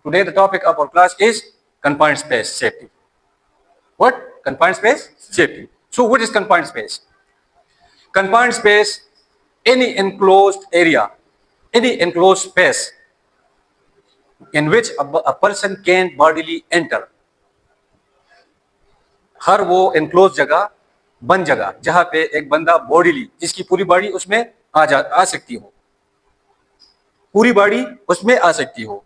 Today the topic of our class is confined space safety. What? Confined space safety. So what is confined space? Confined space, any enclosed area, any enclosed space in which a person can bodily enter. हर वो enclosed जगह, बंद जगह, जहां पे एक बंदा बॉडीली, जिसकी पूरी बॉडी उसमें आ सकती हो, पूरी बॉडी उसमें आ सकती हो.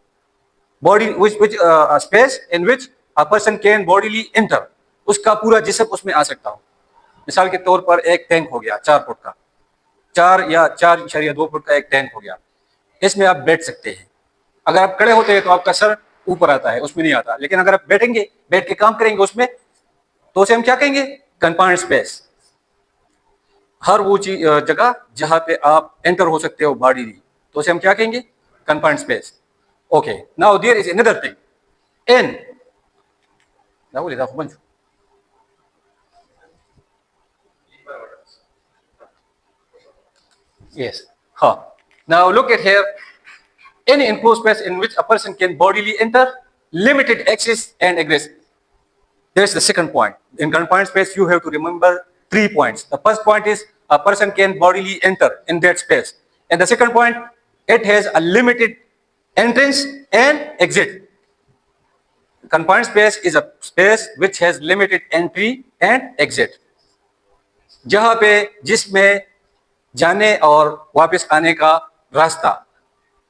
Body which space in which a person can bodily enter, उसका पूरा जिस्म उसमें आ सकता हो. मिसाल के तौर पर एक टैंक हो गया 4 फुट का, 4.2 फुट का एक टैंक हो गया. इसमें आप बैठ सकते हैं. अगर आप खड़े होते हैं तो आपका सर ऊपर आता है, उसमें नहीं आता. लेकिन अगर आप बैठेंगे, बैठ के काम करेंगे उसमें, तो उसे हम क्या कहेंगे? Confined space. हर वो जगह जहां पे आप एंटर हो सकते हो बॉडीली, तो उसे हम क्या कहेंगे? Confined space. Okay, now there is another thing. Yes. Now look at here. Any enclosed space in which a person can bodily enter, limited access and egress. There's the second point. In confined space, you have to remember 3 points. The first point is a person can bodily enter in that space. And the second point, it has a limited entrance and exit. Confined space is a space which has limited entry and exit. जहां पे जिसमें जाने और वापस आने का रास्ता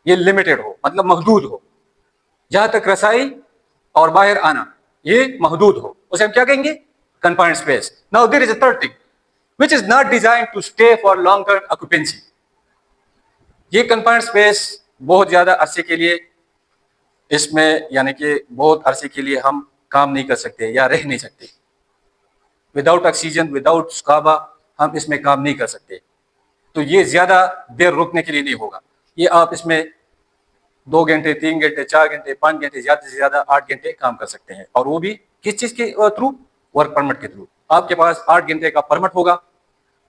ये लिमिटेड हो, मतलब महदूद हो. जहां तक रसाई और बाहर आना ये महदूद हो, उसे हम क्या कहेंगे? Confined space. Now there is a third thing which is not designed to stay for long term occupancy. ये कन्फाइंड स्पेस बहुत ज्यादा अरसे के लिए, इसमें यानी कि बहुत अरसे के लिए हम काम नहीं कर सकते या रह नहीं सकते. विदाउट ऑक्सीजन, विदाउट स्काबा हम इसमें काम नहीं कर सकते. तो ये ज्यादा देर रुकने के लिए नहीं होगा. ये आप इसमें 2 घंटे, 3 घंटे, 4 घंटे, 5 घंटे, ज्यादा से ज्यादा 8 घंटे काम कर सकते हैं. और वो भी किस चीज के थ्रू? वर्क परमिट के थ्रू. आपके पास 8 घंटे का परमिट होगा.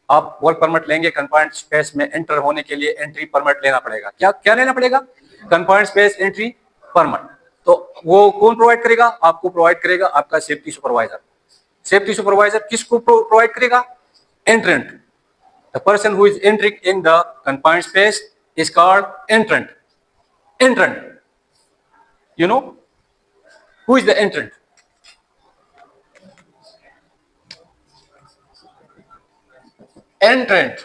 आप वर्क परमिट लेंगे. कन्फाइंड स्पेस में एंटर होने के लिए एंट्री परमिट लेना पड़ेगा. क्या लेना पड़ेगा? Confined space entry permit. तो वो कौन प्रोवाइड करेगा? आपको प्रोवाइड करेगा आपका सेफ्टी सुपरवाइजर. सेफ्टी सुपरवाइजर किसको प्रोवाइड करेगा? एंट्रेंट. The person who is entering in the confined space is called entrant. Entrant. You know who is the entrant? Entrant.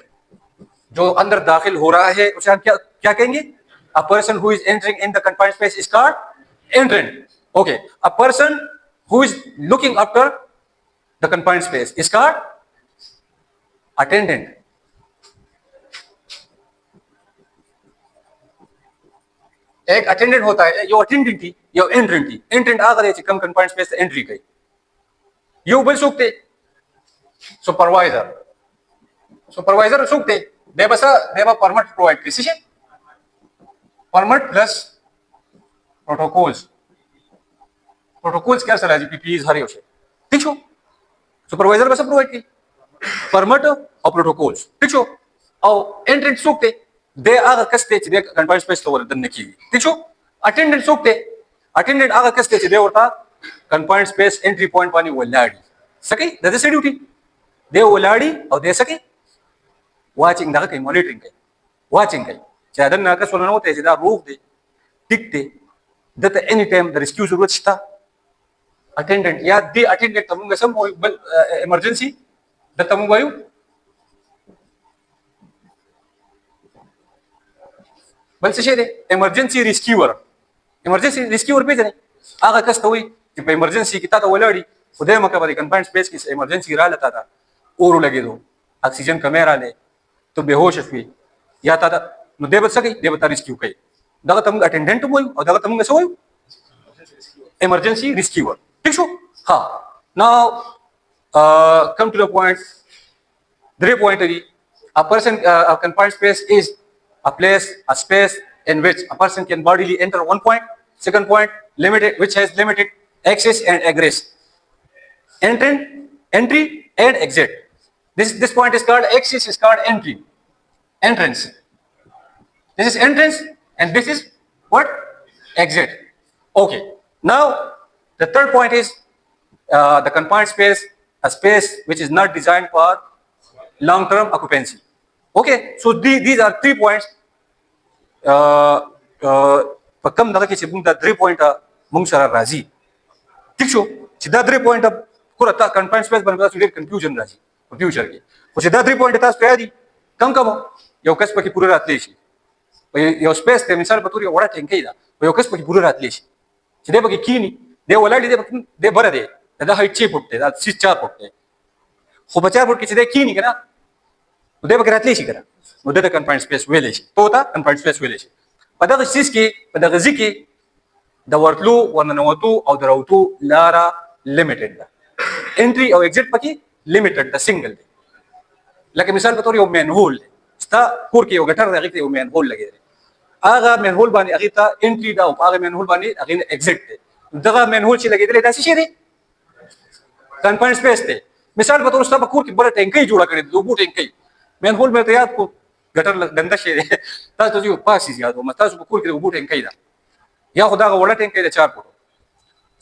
जो अंदर दाखिल हो रहा है उसे हम क्या कहेंगे? A person who is entering in the confined space is called entrant. Okay. A person who is looking after the confined space is called attendant. एक अटेंडेंट होता है, यो अटेंडेंट थी, यो एंट्रेंट थी. एंट्रेंट आ गए कम कन्फाइंड स्पेस से एंट्री गई. यो बोल सकते सुपरवाइजर. सुपरवाइजर सकते देवा परमिट प्रोवाइड किसी परमिट प्लस प्रोटोकॉल्स. प्रोटोकॉल्स क्या सलाह जी पीपीईज हरे उसे ठीक छो. सुपरवाइजर बस प्रोवाइड की परमिट और प्रोटोकॉल्स ठीक छो. और एंट्रेंट सकते दे आगा कस्ते दे कन्फाइंड स्पेस तो दन्ने की ठीक छो. अटेंडेंट सकते अटेंडेंट आगा कस्ते दे होता कन्फाइंड स्पेस एंट्री पॉइंट पानी वलाडी सके दे से ड्यूटी दे वलाडी और दे सके वाचिंग दा कई मॉनिटरिंग कई वाचिंग कई चादन ना का सोना होते जदा रोक दे टिकते दत एनी टाइम द रेस्क्यू जरूरत छता. अटेंडेंट या दे अटेंडेंट तमुंगा सम इमरजेंसी द तमुंगायु बल से दे इमरजेंसी रिस्क्यूअर पे जने आगा कस्त हुई कि पे इमरजेंसी की ताता वलाडी खुदे मका बड़ी कन्फाइंड स्पेस की इमरजेंसी रा लेता था और लगे दो ऑक्सीजन कमेरा ले तो बेहोश हुई या ताता नो देबत सके देबता रेस्क्यू कई दागा तम अटेंडेंट मोय और दागा तम सो इमरजेंसी रिस्क्यूअर ठीक छो. हां now come to the point. The point is a person a confined space is a place, a space in which a person can bodily enter one point. Second point, limited, which has limited access and egress. Entry and exit. This point is called access, is called entry. Entrance. This is entrance and this is what? Exit. Okay. Now the third point is the confined space, a space which is not designed for long-term occupancy. Okay. So these are 3 points. په کم دغه کې چې موږ دا 3 پوینټه موږ سره راځي ٹھیک شو چې دا 3 پوینټه کومه تا کنفاین سپیس باندې تاسو ډېر کنفیوژن راځي په فیوچر کې خو چې دا 3 پوینټه تاسو ته یادي کم یو کس پکې پوره راتلی شي په یو سپیس ته مثال په تور یو وړه ټینکۍ ده په یو کس پکې پوره راتلی شي چې دی پکې کینی دی ولاړ دی بره دی دا هایټ 6 فوټ دی دا 4 فوټ دی خو په 4 فوټ کې چې دی کینی کنه نو دی پکې راتلی شي کنه نو د کنفاین سپیس ویلې شي ته کنفاین سپیس ویلې شي په دغه سیس کې په دغه ځکه د ورتلو ورننوتو او دراوتو لاره لیمیټډ ده انټری او ایگزیټ پکې لیمیټډ ده سنگل دی لکه مثال په تور یو مین هول ستا کور کې یو ګټر دی هغه کې یو مین هول لګی دی هغه مین هول باندې هغه ته انټری دا او هغه مین هول باندې هغه ایگزیټ دی دغه مین هول چې لګیدل دا څه شي دی کنفاین سپیس دی مثال په تور ستا په کور کې بل ټینکۍ جوړه کړې د وبو ټینکۍ مین هول مې ته یاد کو ګټر ګنده شي دی تاسو یو پاسې یاد و تاسو په کور کې د وبو ټینکۍ ده یا خدا غا وړه ټینکۍ د 4 فوټو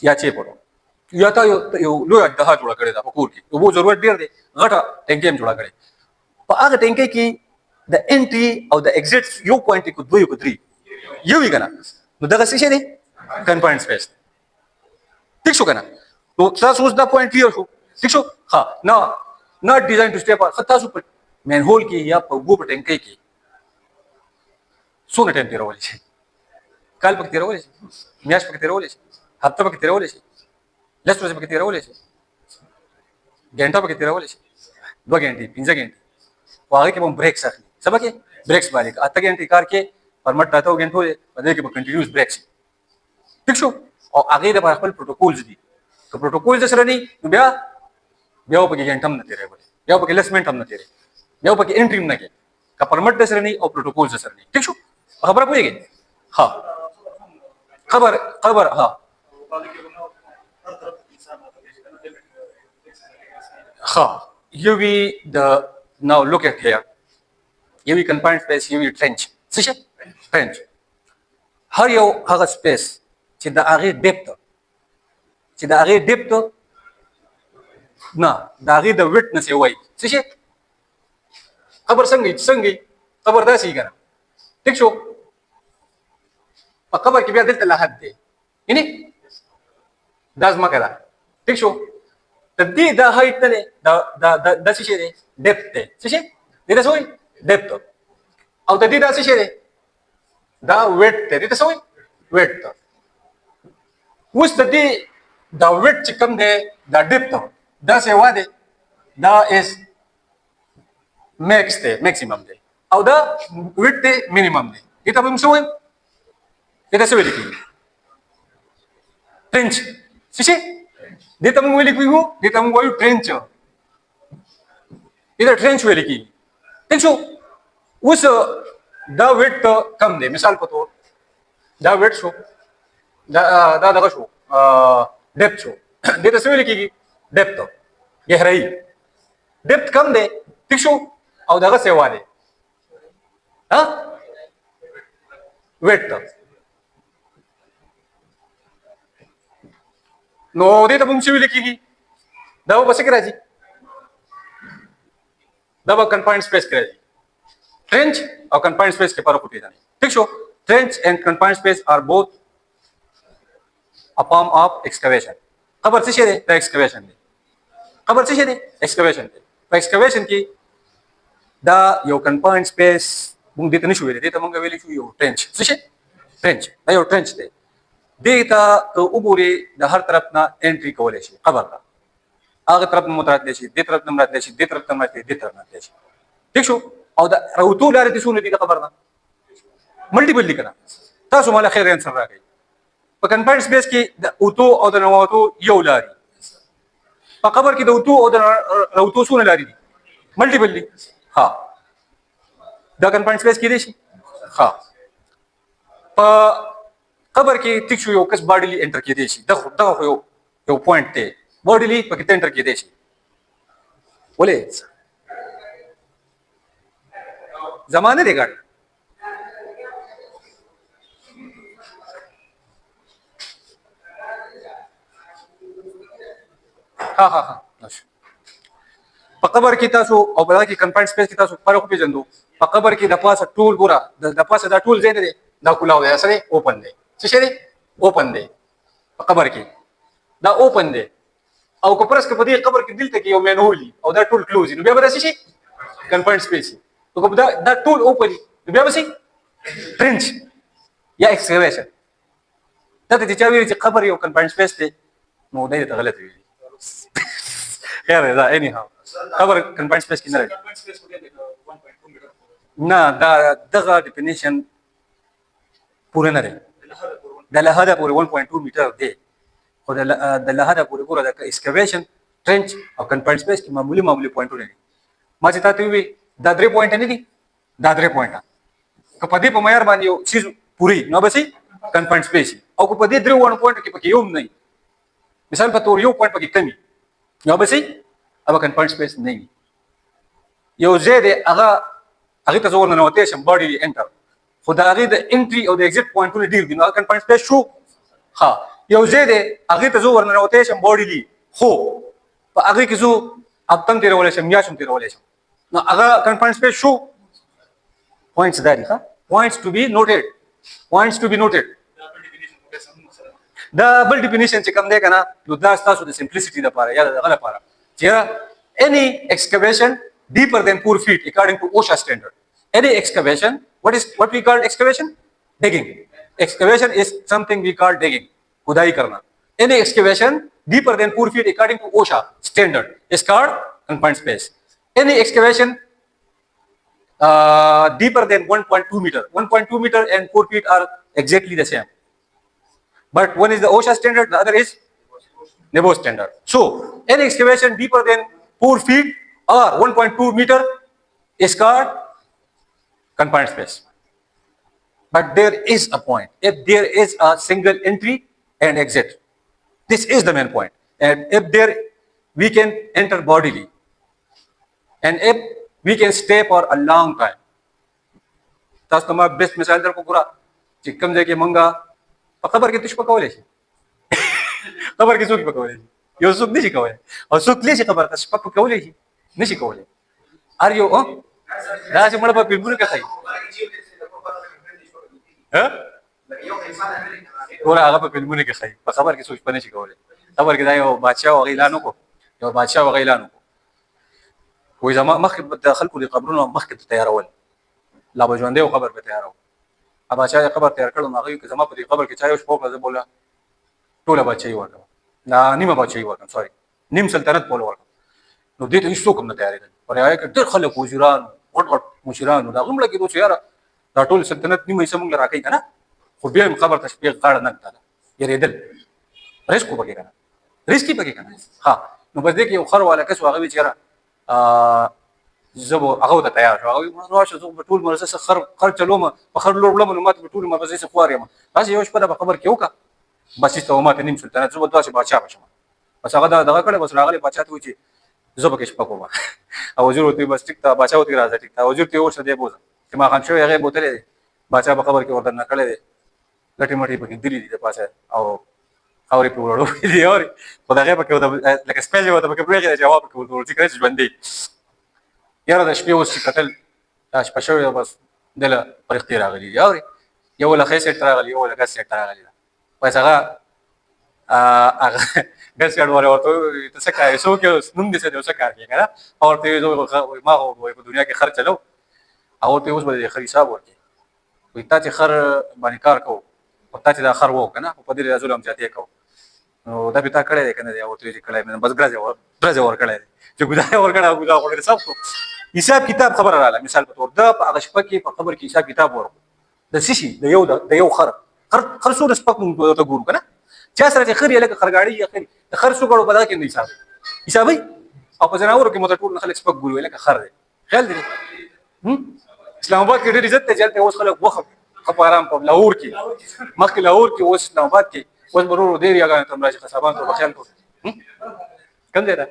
یا 6 فوټو یا تا یو لوی دها جوړه کړې ده په کور کې وبو ضرورت ډیر دی غټه ټینکۍ هم جوړه کړې په هغه ټینکۍ کې د انټری او د ایگزیټ یو پوینټ کې دوی کو درې یو وی کنه نو دغه څه شي دی کنفاین سپیس ٹھیک شو کنه نو تاسو اوس دا پوینټ کلیئر شو ٹھیک شو ها نو ناٹ ډیزاین ټو سټیپ تاسو په مین هول کې یا په وبو ټینکۍ کې څونه ټایم تیرولی شي کال پکې تیرولی شي میاشت پکې تیرولی شي هفته پکې تیرولی شي لس ورځې پکې تیرولی شي ګنټه پکې تیرولی شي 2 غنټې 15 غنټې خو هغې کې به هم بریکس اخلي څه به کې بریکس به لیک 8 غنټې کار کې پرمټ 8 غنټو دی په دې کې به کنټینیوس بریکس ٹھیک شو او هغې دپاره خپل پروټوکولز دي که پروټوکول درسره نه نو بیا پکې غنټه هم نه تېرولی بیا پکې لس منټ هم نه تېروي بیا پکې انټري هم نه کوي که پرمټ درسره نه او پروټوکول درسره نه ٹھیک شو خبره پوهېږئ ها خبر ها you we the now look at here you we confined space you we trench څه شي trench هر یو هغه سپیس چې د هغې ډیپت نه د هغې د ویډ نه څه وایي څه شي خبر څنګه خبر داسې یي که نه ټیک شو په قبر کې بیا دلته لحد دی یعنی دا ځمکه ده ټیک شو د دې دا هایټ نه دی دا څه شی دی ډیپت دی څه شی دې ته څه وایي ډیپت او د دې دا څه شی دی دا ویډ دی دې ته څه وایي ویډ اوس د دې دا ویډ چې کوم دی دا ډیپت دا څه وا دی دا از میکس دی میکسیمم دی او دا ویډ دی مینیمم دی دې ته به موږ څه وایو دې ته څه ویل کېږي ټرنچ څه شي دې ته موږ ویل کېږو دې ته موږ وایو ټرنچ دې ته ټرنچ ویل کېږي ټیک شو اوس دا ویډ کم دی مثال په تور دا ویډ شو دا دغه شو ډیپت شو دې ته څه ویل کېږي ډیپت ګهرایي ډیپت کم دی ټیک شو او دغه څه وا دی ها ویډ نو دې ته موږ څه ویل کېږي دا به څه کې راځي دا به کنفاینډ سپیس کې راځي ټرنچ او کنفاینډ سپیس کې فرق وپېژنئ ٹھیک شو ټرنچ اینڈ کنفاینډ سپیس آر بوث a form of excavation خبر څه شی دی دا excavation دی خبر څه شی دی excavation دی په excavation کې دا یو کنفاینډ سپیس موږ دې ته نشو ویلی دې ته موږ ویلی شو یو ټرنچ څه شی ټرنچ دا یو ټرنچ دی دې ته که وګورې د هر طرف نه انټري کولی شي قبر ته هغه طرف نه راتلی شي دې طرف نه راتلی شي دې طرف نه راتلی دې طرف نه راتلی شي ٹھیک شو او د راوتو لارې دې څونه دي د قبر نه ملټیپل دي که نه تاسو ماله خیر انسر راکړئ په کنفاینډ سپیس کې د اوتو او د ننوتو یو لارې په قبر کې د اوتو او د راوتو څونه لارې دي ملټیپل دي ها دا کنفاینډ سپیس کېدی شي ها په قبر کې ټیک شو یو کس باډیلی انټر کېدی شي دغه خو یو پوینټ دی باډیلی پکې ته انټر کېدی شي ولې زمانه دی ګډ ها په قبر کې تاسو او په دغه کنفاینډ سپیس کې تاسو فرق پیژندو. په قبر کې د پاسه ټول ګوره د پاسه دا ټول ځای دی دا کلاو دی سره اوپن دی. څه شي دی؟ اوپن دی. په قبر کې دا اوپن دی او که پرس کې په دې قبر کې دلته کې یو مینهول او دا ټول کلوز نو بیا به څه شي؟ کنفاینډ سپیس. نو دا ټول اوپن نو بیا به څه؟ ټرنچ یا ایکسکیویشن. دا ته چې ویل چې قبر یو کنفاینډ سپیس دی نو دا ته غلط ویلي. خیر دا اني هاو قبر کنفاینډ سپیس کې نه راځي. نه دا دغه ډیفینیشن پوره نه دی. د لحاده پورې 1.2 میټر دی خو د لحاده پورې ګوره د اسکیویشن ټرنچ او کنفاینډ سپیس کې معمولی پوینټونه دي. ما چې تاسو وی دا 3 پوینټ نه دي دا 3 پوینټه که په دې په معیار باندې یو چیز پوری نو به سي کنفاینډ سپیس او که په دې 3 پوینټ کې پکې یو نه مثال په تور یو پوینټ پکې کمی نو به سي अब confined space नहीं यो जेड هغه ته زور نه وته شم باډي انټر خدا هغه د انټري او د ایگزیټ پوینټونه ډیر دي نو کنفاइंड स्पेस شو ها یو زید هغه ته زور نه وته شم باډي دي خو په هغه کې زو اب تم تیر ولې شم یا شم تیر ولې شم نو هغه کنفاइंड स्पेस شو پوینټس داري ها پوینټس ټو بي نوټډ دا بل ډیفینیشن چې کوم دی کنه نو دا تاسو د سمپلیسټي لپاره یا دغه لپاره چې any excavation deeper than 4 feet according to OSHA standard. Any excavation, what we call excavation? Digging. Excavation is something we call digging. खुदाई करना. Any excavation deeper than 4 feet according to OSHA standard is called confined space. Any excavation deeper than 1.2 meter. 1.2 meter and 4 feet are exactly the same. But one is the OSHA standard, the other is NEBO standard. So, any excavation deeper than 4 feet or 1.2 meter is called confined space. But there is a point. If there is a single entry and exit, this is the main point. And if we can enter bodily, and if we can stay for a long time. تاسو ته ما بیسټ مثال درکو ګوره چې کوم ځای کې مونږه په خبر کې تاسو پکولای شي خبر کې څوک پکولای شي یو څوک نشي کولای او څوک لږه خبر تاسو پکولای شي نشي کولای ار یو دا چې مړ په فلمونو کې خای ها ګوره هغه په فلمونو کې خای په خبر کې څوک پنه شي کولای خبر کې دا یو بادشاہ او اعلان وکړو یو بادشاہ او اعلان وکړو وې زما مخکې د خلکو د قبرونو مخکې تیارول لا بجوندې او قبر به تیارو ابا چا قبر تیار کړو نو هغه زما په قبر کې چا یو شپه په بوله ټوله بچي ورکړه نا نیمه بچي ورکړه سوري نیم سلطنت بوله ورکړه نو دې ته هیڅ کوم نه تیارېدل پر هغه کې ډېر خلک وزیران غټ مشران دا غومله کې دوی یاره دا ټول سلطنت نیمه یې سمون راکې کنه خو بیا قبر تشبیه غاړه نه کړه یریدل ریسک وکړه کنه ریسکی پکې کنه ها نو بس دې کې یو خر والا کس واغوي چې زبو هغه ته تیار شو هغه راشه زه په ټول مرزه خر چلوم په خر لور لمن ماته په ټول مرزه سره خوارم بس یو شپه د خبر کې وکا بس ته ماته نیم سلطنت زه دوه بادشاہ بشم بس هغه دغه کړه بس راغلی بادشاہ ته و چې زه به کې شپه کوم او وزیر ته بس ټیک ته بادشاہ ته راځي ټیک ته وزیر ته ورسره دی بوزه چې ما خان شو هغه بوتلې بادشاہ په خبر کې ورته نه کړل لټي مټي په کې دلی دي پاسه او اوري په وړو دی اوري په دغه په کې لکه سپېل یو ته په کې پرېږي جواب کې ورته کوي چې ژوندې یاره د شپې اوس چې کتل دا شپه شوې بس دله پرختې راغلي یاري یو له ښې سیټ راغلی یو له ګس سیټ راغلی بس هغه ګس سیټ ورته ته څه کوې څوک نوم دې څه دی څه کار کوي کنه او ته ما په دنیا کې خرچ چلو او ته اوس به خري حساب ورکړي وي تا چې خر باندې کار کوو او تا چې دا خر وو کنه په دې ظلم چاته کوو نو دا به تا کړی دی کنه او ته چې کړی بس ګرځي ور کړی چې ګدای ور کړه ګدا ور سب حساب کتاب خبر رااله مثال په تور دا په هغه شپه کې په خبر کې حساب کتاب ورکو د سشي د یو خر سو د سپک مونږ ته ګورو کنه چا سره چې خر یې لکه خرګاړي یا خر د خر سو غړو په دا کې نه حسابي او په جناورو کې مو ټول خلک سپک ګورو لکه خر دی خیال دی اسلام آباد کې ډېر عزت ته چلته اوس خلک وخت خپارام په لاهور کې مخکې لاهور کې اوس اسلام آباد کې اوس مرور ډېر یاګان تم راځي خصابان ته بخیال کو کم دی دا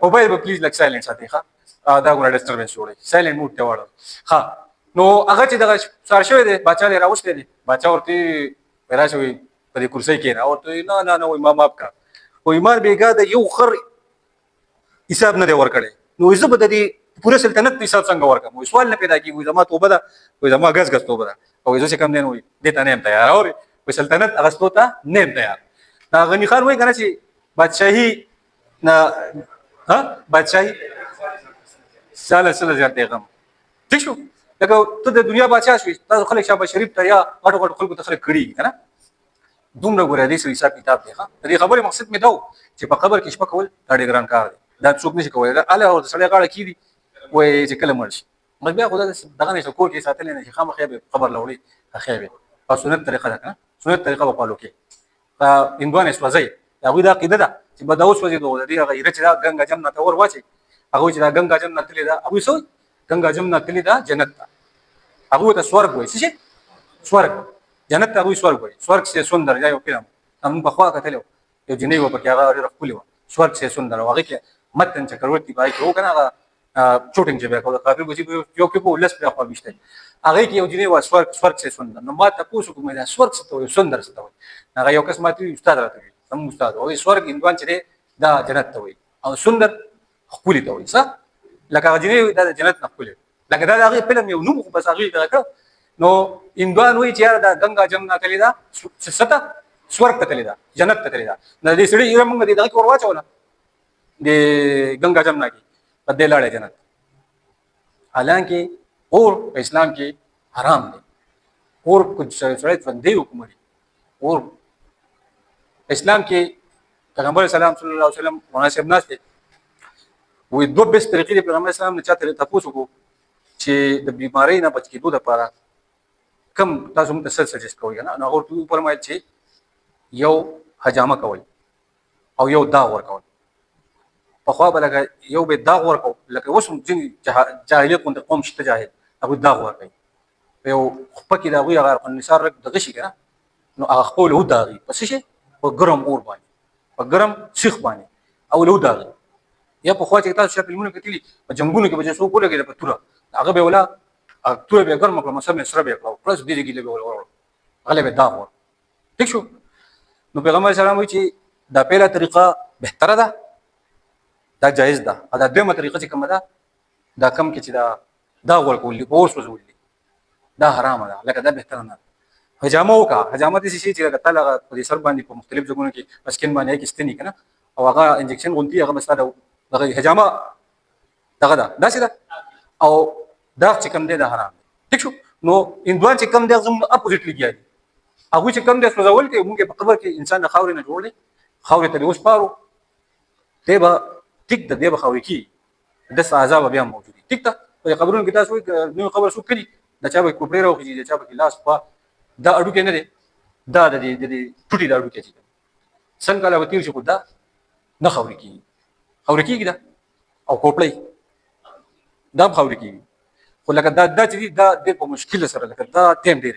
موبایل به پلیز لک سایلنت ساتي ښه دا ګوره ډسټربنس جوړي سایلنت موډ ته واړو ښه نو هغه چې دغه سار شوی دی بچا لري راوستي دی بچا ورته پیرا شوی په دې کرسي کې راوته نه وای ما ماپ کا وای ما بیګا د یو خر حساب نه دی ورکړی نو زه به د دې پوره سلطنت حساب څنګه ورکړم. وای سوال نه پیدا کیږي. وای زما توبه ده. وای زما غز توبه ده. او زه چې کم دین وای دې ته نه یم تیار. او وای سلطنت اغستو ته نه یم تیار. دا غنی خان وای کنه چې بادشاہي نه بادشاہي ساله زیات دی غم. ٹھیک شو لکه ته د دنیا بادشاہ شوې تاسو خلک شابه شریف ته یا غټو خلکو ته خلک کړي کنه دومره ګوره دې حساب کتاب دی. ها دې خبرې مقصد مې دا چې په قبر کې شپه کول دا ډېر ګران کار دی. دا څوک نشي کولی. اله او سړی غاړه کیږي وای چې کله مړ شي مګ بیا خو دغه نشي کور کې ساتل نه شي خامخې به قبر لوړي اخیبه په سنت طریقه ده کنه سنت طریقه په پالو کې هندوانه سوځي هغه دا عقیده ده چې به دا اوس وځي دوه دې غیره چې دا ګنگا جمنه ته ور واچي هغه چې دا ګنگا جمنه تللی دا هغه سو ګنگا جمنه تللی دا جنت ته هغه ته سورګ وایي څه سورګ جنت ته هغه سورګ وایي سورګ سے سندر یا یو فلم هم په خوا کتلو یو جنې و پکې هغه ډېر خپل و سورګ سے سندر هغه کې متن چکرورتی بای کې وکنه هغه شوټینګ چې به کوله کافي بچي یو کې په لس په خوا بيشته هغه کې یو جنې و سورګ سے سندر نو ما تاسو کومه دا سورګ څه سندر څه وایي هغه یو کس ماتي استاد راته سم استاد وایي سورګ هندوان چې دا جنت ته وایي او سندر خپل ته وایي څه لکه هغه جنې دا جنت نه خپل لکه دا هغه فلم یو نو بس هغه دا کړ نو هندوان وایي چې دا ګنگا جمنا تللی دا ستا سورګ ته تللی دا جنت ته تللی دا نه دې سړي یې موږ دې دا کور واچوله د ګنگا جمنا کې په دې لاړې جنت حالانکه اور په اسلام کې حرام دی اور کچھ سړی باندې حکم دی اور اسلام کې پیغمبر اسلام صلی الله علیه وسلم مناسب ناس دي وې دوه بیس طریقې د پیغمبر اسلام نه چاته تاسو کو چې د بیماری نه بچ کېدو لپاره کم تاسو موږ څه سجست کوی نه نو ورته فرمایي چې یو حجامه کوي او یو داغ ورکول په خوا بلګه یو به داغ ورکو لکه اوس ځین جاهلیت کوم قوم شته جاهل هغه داغ ورکوي یو خپکی دا غوی هغه نثار دغه شي کنه نو هغه خپل هو داغي پس شي په ګرم اور باندې په ګرم سیخ باندې او له داغي یا په خوا چې تاسو شپه فلمونه کتلی په جنگونو کې به څو کوله کې په توره هغه به ولا توره به ګرم کړم سم سره به کړو پلس دې کې له ولا هغه به داغ ور ٹھیک شو نو پیغمبر سلام وی چې دا پیله طریقه بهتره ده دا جایز ده دا دویمه طریقه چې کوم ده دا کم کې چې دا ورکول اوس وزول دا حرام ده لکه دا بهتره نه حجامه وکا حجامه دي شي چې لکه تعالی په سر باندې په مختلف ځایونو کې مسکن باندې کې استنی کنه او هغه انجکشن غونتی هغه مساله دغه حجامه دغه دا څه ده او دا چې کوم دی دا حرام دی ٹھیک شو نو اندوان چې کوم دی زموږ اپوزیټ لګیږي هغه چې کوم دی سوزول کې موږ په قبر کې انسان د خاورې نه جوړلی خاورې ته اوس پارو ته به ټیک د دې به خاورې کې د عذاب بیا موجود دي ټیک ته په قبرونو کې تاسو نو خبر شو کړي د چا به کوپړې راوخی د چا به لاس په دا اډو کې نه دی دا د ټوټي دا اډو کې چې څنګه لا وتیر شي خدا نه خاورې کې خاورې کې دا او کوپړې دا خاورې کې خو لکه دا چې دا د په مشکل سره لکه دا ټیم دی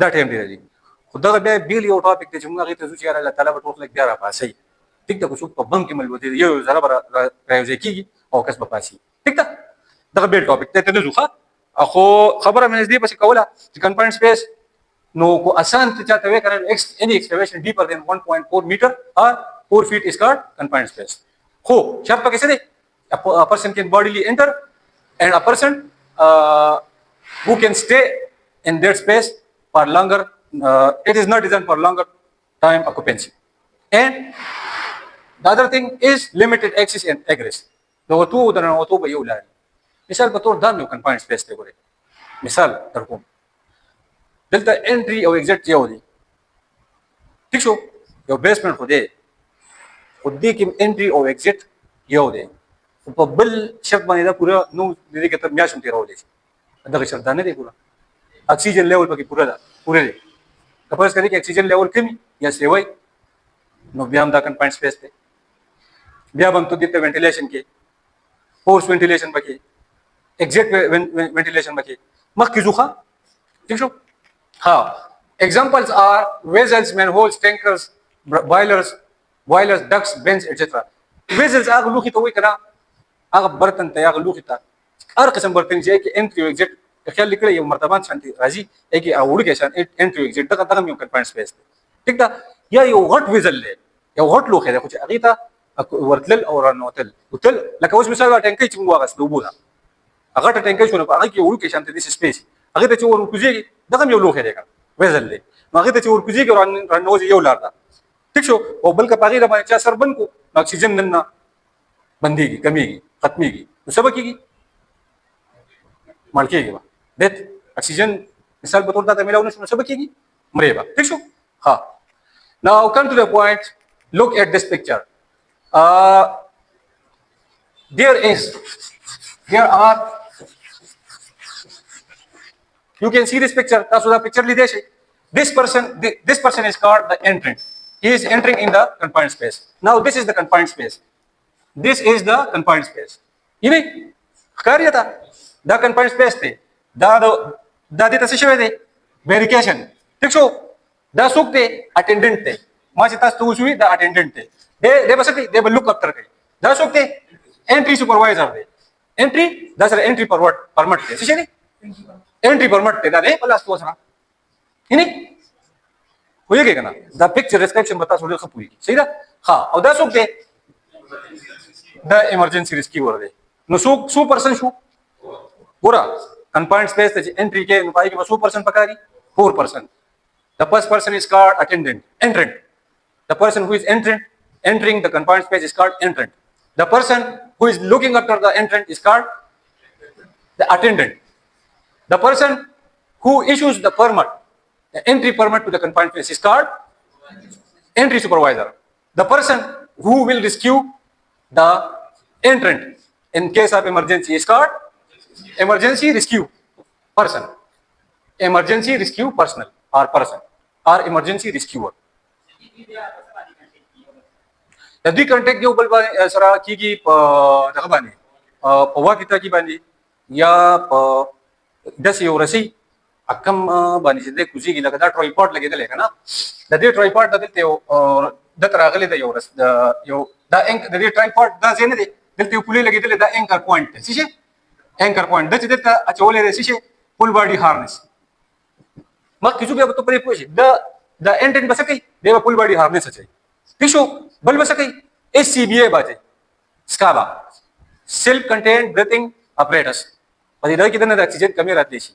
دا ټیم دی خو دا بیا بیل یو ټاپک دی چې موږ هغه ته ځو چې الله تعالی به ټول لګ بیا را پاسي ټیک ده کوڅو په بم کې ملوته یو زره راځي کیږي او کس په پاسي ټیک ده دا بیل ټاپک ته نه ځوخه اخو خبره مې دې پس کوله چې کنفاینډ سپیس نو کو آسان ته چاته وې کنه any excavation deeper than 1.4 meter or 4 feet is called confined space خو شرط پکې څه دی a person can bodily enter and a person who can stay in that space for longer it is not designed for longer time occupancy and the other thing is limited access and egress نو تو درنه او تو به یو لاري مثال په تور دا نو confined space ته ګورئ مثال در کوم دلته انټري او ایگزیټ یو دی ٹھیک شو یو بیسمنٹ خو دی خو دې کې انټري او ایگزیټ یو دی په بل شپ باندې دا پورا نو دې کې ته میاشم تیرول دي دا شرط نه دی پورا اکسیجن لیول پکې پورا دی تاسو کړئ چې اکسیجن لیول کمی یا سیوي نو بیا هم دا کنفاینډ سپیس دی بیا هم ته دې وینټیلیشن کې فورس وینټیلیشن پکې ایگزیټ وینټیلیشن پکې مخکې ځوخه ٹھیک شو ها examples are vessels manholes tankers boilers ducts vents etc vessels هغه لوخي ته وای کنه هغه برتن ته هغه لوخي ته هر قسم برتن چې کې انټری ایگزیټ خیال لیکل یو مرتبه شانتي راځي کې اوړ کې شان انټری ایگزیټ دغه یو کنفاینډ سپیس ټیک دا یا یو غټ ویزل له یو غټ لوښی دی خو چې هغې ته ورتلل او رانوتل وتل لکه اوس مثال ټینکۍ چې موږ واغېست د اوبو ده هغه ټه ټینکۍ شو نو په هغې کې وړوکی شانته داسې سپیس هغې ته چې ور ورکوزېږي دغه هم یو لوښی دی که ویزل دی نو هغې ته چې ورکوزېږي او راننوځي یو لار ده ټیک شو او بل که په هغې د باندې چا سر بند کړو نو اکسیجن دننه بندېږي کمیږي ختمېږي نو څه به کېږي مړ کېږي به ډیت اکسیجن مثال په طور ته میلاو نه شو نو څه به کېږي مرې به ټیک شو ها now come to the point look at this picture there are you can see this picture تاسو دا picture لیدای شئ this person is called the entrant he is entering in the confined space now this is the confined space یعنی ښکاري تا دا confined space دی دا دې ته څه شوی دی verification ټیک شو دا څوک دی اټینډنټ دی ما چې تاسو ته وشوي دا اټینډنټ دی دی به څه کوي دی به لوک اپټر کوي دا څوک دی انټري سپروایزر دی انټري دا سره انټري پرمټ دی څه شي دی انټري پرمټ دی دا دی په لاس سره یعنی پوهېږئ که نه دا پکچر ډسکرپشن به تاسو ډېر ښه پوهېږي صحیح ده ها او دا څوک دی دا ایمرجنسي ریسکیور دی نو څو پرسن شو ګوره confined space ته چې انټري کې نو پای کې به څو پرسن پکاري 4 پرسن the first person is called entrant the person who is entering the confined space is called entrant the person who is looking after the entrant is called the attendant the person who issues the permit the entry permit to the confined space is called entry supervisor the person who will rescue the entrant in case of emergency is called emergency rescue personnel or emergency rescuer د دوی کنټیکټ یو بل باندې سره کیږي په دغه باندې په واقعي کې باندې یا په داسې یو رسۍ کم باندې چې دی کوزېږي لکه دا ټرایپاډ لګېدلی که نه د دې ټرایپاډ د دلته یو دته راغلی دی یو دا د دې ټرایپاډ دا ځای نه دی دلته یو پولې لګېدلی دا اینکر پوینټ دی څه شی اینکر پوینټ دا چې دلته اچولی دی څه شی فول باډي هارنس مخکې ځو بیا به ته پرې پوه شي دا انټنټ به څه کوي دی به فول باډي هارنس اچوي ٹھیک شو بل به څه کوي SCBA به اچوي سکابا سیلف کنټینډ بریتھنګ اپریټس په دې ډول کې دننه د اکسیجن کمې راتلی شي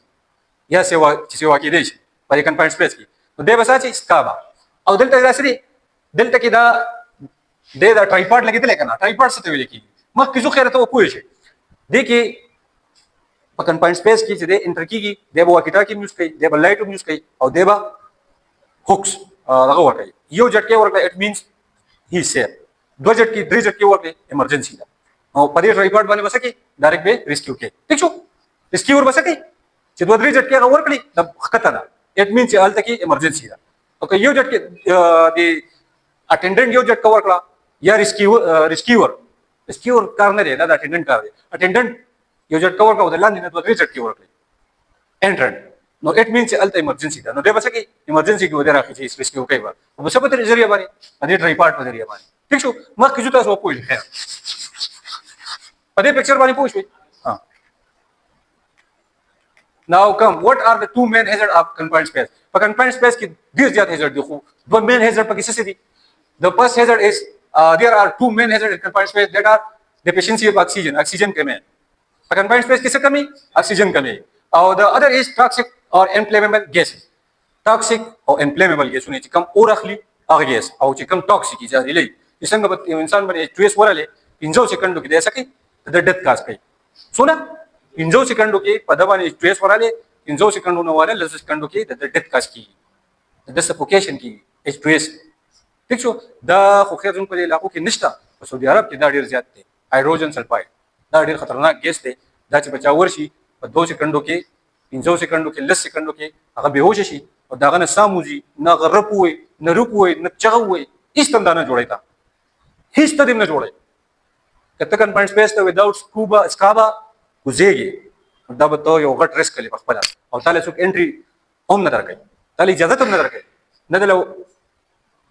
یا سیوا کېدی شي په دې کنفاینډ سپیس کې نو دی به څه اچوي سکابا او دلته داسې دی دلته کې دا ټرایپاډ لګېدلی که نه ټرایپاډ څه ته ویل کېږي مخکې ځو خیره ته به پوه شئ دې کې په کنفاینډ سپیس کې چې دی انټر کېږي دی به واکي ټاکي هم یوز کوي دی به لایټ هم یوز کوي او دی به هوکس دغه ورکوي یو جټکې ورکړه اټ مینس هی سیف دوه جټکې درې جټکې ورکړې ایمرجنسي ده او په دې ټرایپاډ باندې به څه کوي ډایرکټ به ریسکیو کوي ټیک شو ریسکیور به څه کوي چې دوه درې جټکې هغه ورکړي د ښکته ده اټ مینس چې هلته کې ایمرجنسي ده او که یو جټکې د اټینډنټ یو جټکه ورکړه یا ریسکیور کار نه دی دا د اټینډنټ کار دی اټینډنټ یو جټکه ورکړه او د لاندې نه دوه درې جټکې ورکړي انټرنټ نو اټ مینس چې هلته ایمرجنسي ده نو دی به څه کوي ایمرجنسي کې ودې راخېږي ریسکیو کوي به په څه په ذریعه باندې په دې ټرایپاډ په ذریعه باندې ٹھیک شو مخکې ځو تاسو وپوهېږئ خیر په دې پکچر باندې پوه شوئ Now come, what are the two main hazards of confined space? په confined space کې ډېر زیات hazard دي خو دوه main hazard پکې څه دي The first hazard is there are two main hazards in confined space that are deficiency of oxygen کمی په confined space کې څه کمی oxygen کمی او the other is toxic or inflammable gases toxic او inflammable ګیسونه چې کم اور اخلي هغه ګیس او چې کم ټاکسیک یې زهرجن چې څنګه به انسان باندې H2S ورلې 15 سکندو کې دی څه کوي د ډیث کاز کوي څونه 15 سکندو کې په د باندې H2S ورلې 15 سکندو نه ورلې 10 سکندو کې د ډیث کاز کیږي د سفوکیشن کیږي H2S ٹھیک شو دا خو خیر زموږ په علاقو کې نشته په سعودي عرب کې دا ډېر زیات دی هایدروجن سلفاید دا ډېر خطرناک ګیس دی دا چې بچا ورشي په 2 سکندو کې 15 سکندو کې 10 سکندو کې هغه بهوش شي او داغه نه ساموزي نه غرب وي نه روپ وي نه چغه وي هیڅ تنده نه جوړی تا هیڅ تدیم نه جوړی کته کنفاینډ سپیس ته وداوټ سکابا کوزيږي دا به ته یو غټ ریسک لري په خپل او تعالی څوک انټري هم نه درکړي تعالی اجازه هم نه درکړي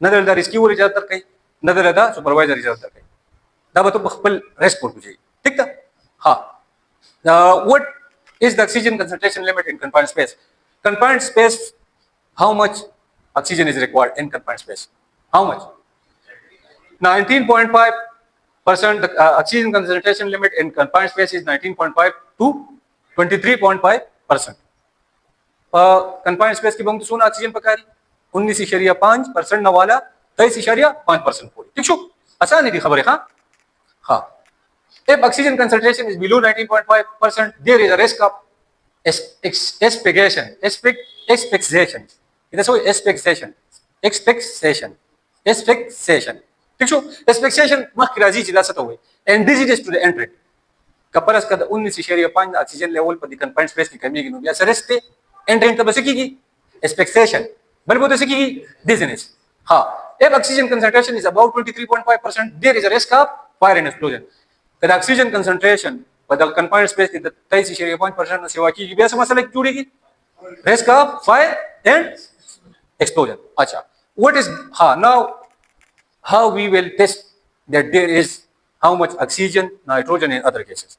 نه د ریسکیور اجازه درکړي نه د سپروایزر اجازه درکړي دا به ته په خپل ریسک ورکوځي ٹھیک ده ها what is the oxygen concentration limit in confined space how much oxygen is required in confined space how much 19.5%. The oxygen concentration limit in confined space is 19.5 to 23.5%. Confined space की बंग तो सोना ऑक्सीजन पकारी 19.5% नवाला 23.5% पूरी ठीक शो आसान है दी खबर है हाँ if oxygen concentration is below 19.5% there is a risk of asphyxiation इधर सो asphyxiation ठीक शो asphyxiation मख राजी जिला सतो हुए and disease to the entry कपरस का 19.5 ऑक्सीजन लेवल पर confined space की कमी की नुबिया सरस्ते एंट्रेंट तब की asphyxiation बल बोलते से की dizziness हाँ if oxygen concentration is about 23.5% there is a risk of fire and explosion the oxygen concentration पर the confined space की 23.5% न सेवा की भी ऐसा मसला जुड़ेगी risk of fire and explosion अच्छा what is हाँ now how we will test that there is how much oxygen nitrogen and other gases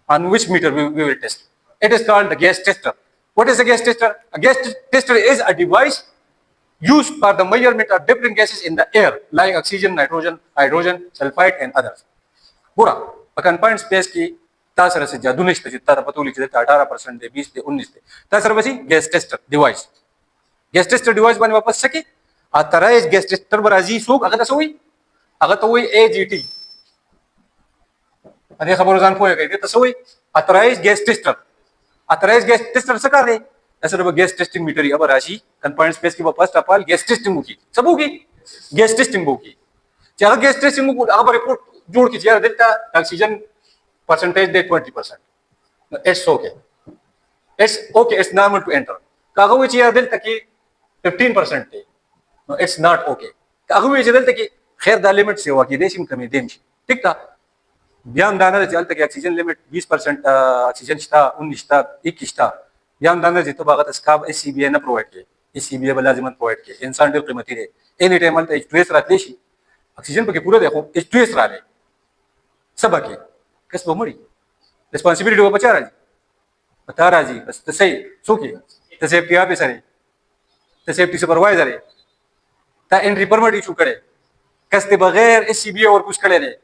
on which meter we will test it is called the gas tester. What is a gas tester? A gas tester is a device used for the measurement of different gases in the air, like oxygen, nitrogen, hydrogen, sulfide, and others. पूरा confined space की तासर से जादू नहीं स्थिति तारा पतोली की 18% दे 20 दे 19 दे तासर बसी gas tester device. Gas tester device बने वापस सके आतरा इस gas tester बराजी सूख अगर तो वही AGT अरे खबर जान पोए गई तो सोई आतरा इस gas tester Authorized gas tester से कर रहे ऐसे रब गैस टेस्टिंग मीटर अब राशि कंफाइंड स्पेस की first of all gas testing होगी सब होगी गैस टेस्टिंग होगी चाहे गैस टेस्टिंग को अब रिपोर्ट जोड़ के यार देता ऑक्सीजन परसेंटेज दे 20% it's okay it's normal to enter कागो विच यार देता कि 15% थे इट्स नॉट ओके कागो विच देता कि खैर द लिमिट से हुआ कि देशिम कमी देम ठीक था ध्यान दाना चलता कि ऑक्सीजन लिमिट 20% ऑक्सीजन स्टा 19 स्टा 21 स्टा ध्यान दाना जितो बागत स्काब एससीबीए न प्रोवाइड के एससीबीए बलाजिमत प्रोवाइड के इंसान दे कीमती रे एनी टाइम अलता स्ट्रेस रातले शी ऑक्सीजन पे पूरा देखो स्ट्रेस राले सब के कस बमड़ी रिस्पांसिबिलिटी वो बता राजी बस तो सही सोके तो सेफ्टी ऑफिसर है तो सेफ्टी सुपरवाइजर है ता एंट्री परमिट इशू करे कसते बगैर एससीबीए और कुछ करे रे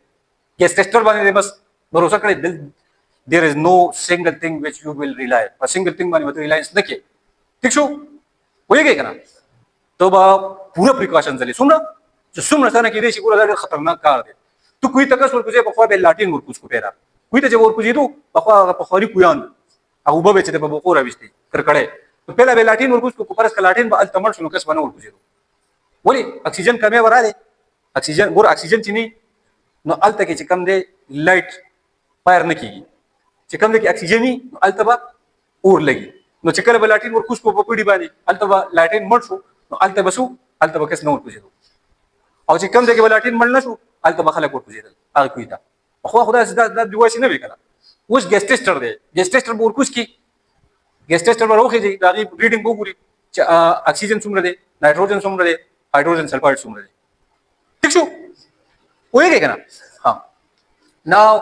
gas tester बने बस भरोसा करे there is no single thing which you will rely a single thing बने मतलब रिलायंस देखिए ठीक शो हो गया क्या ना तो बा पूरा प्रिकॉशन चले सुन रहा ना कि देशी पूरा ज़्यादा खतरनाक कार दे तो कोई तक सोच कुछ बखवा बे लाटिन और कुछ को पेरा कोई तो जब और कुछ तो बखवा बखवारी कुयान अब उबा बेचे तो बखोरा बिस्ती कर कड़े तो पहला बे लाटिन और कुछ को परस का लाटिन बा तमर सुनो कस बना और कुछ तो बोली ऑक्सीजन कमे बरा दे ऑक्सीजन और ऑक्सीजन चीनी no alta ke chikam de light fire न की chikam de oxygen no alta ba और लगी no chikala balatin और कुछ को पकड़ी बानी alta ba latin मरसु no alta basu alta ba kes no कुछ दो और chikam de balatin मरना सु alta ba खला को कुछ दो आगे कोई था अखवा खुदा से दा डिवाइस न भी करा उस गैस टेस्टर दे गैस टेस्टर और कुछ की गैस टेस्टर पर रोके जी दागी रीडिंग को पूरी ऑक्सीजन सुमर दे नाइट्रोजन सुमर दे हाइड्रोजन सल्फाइड सुमर दे ठीक शो हो गया ना हाँ नाउ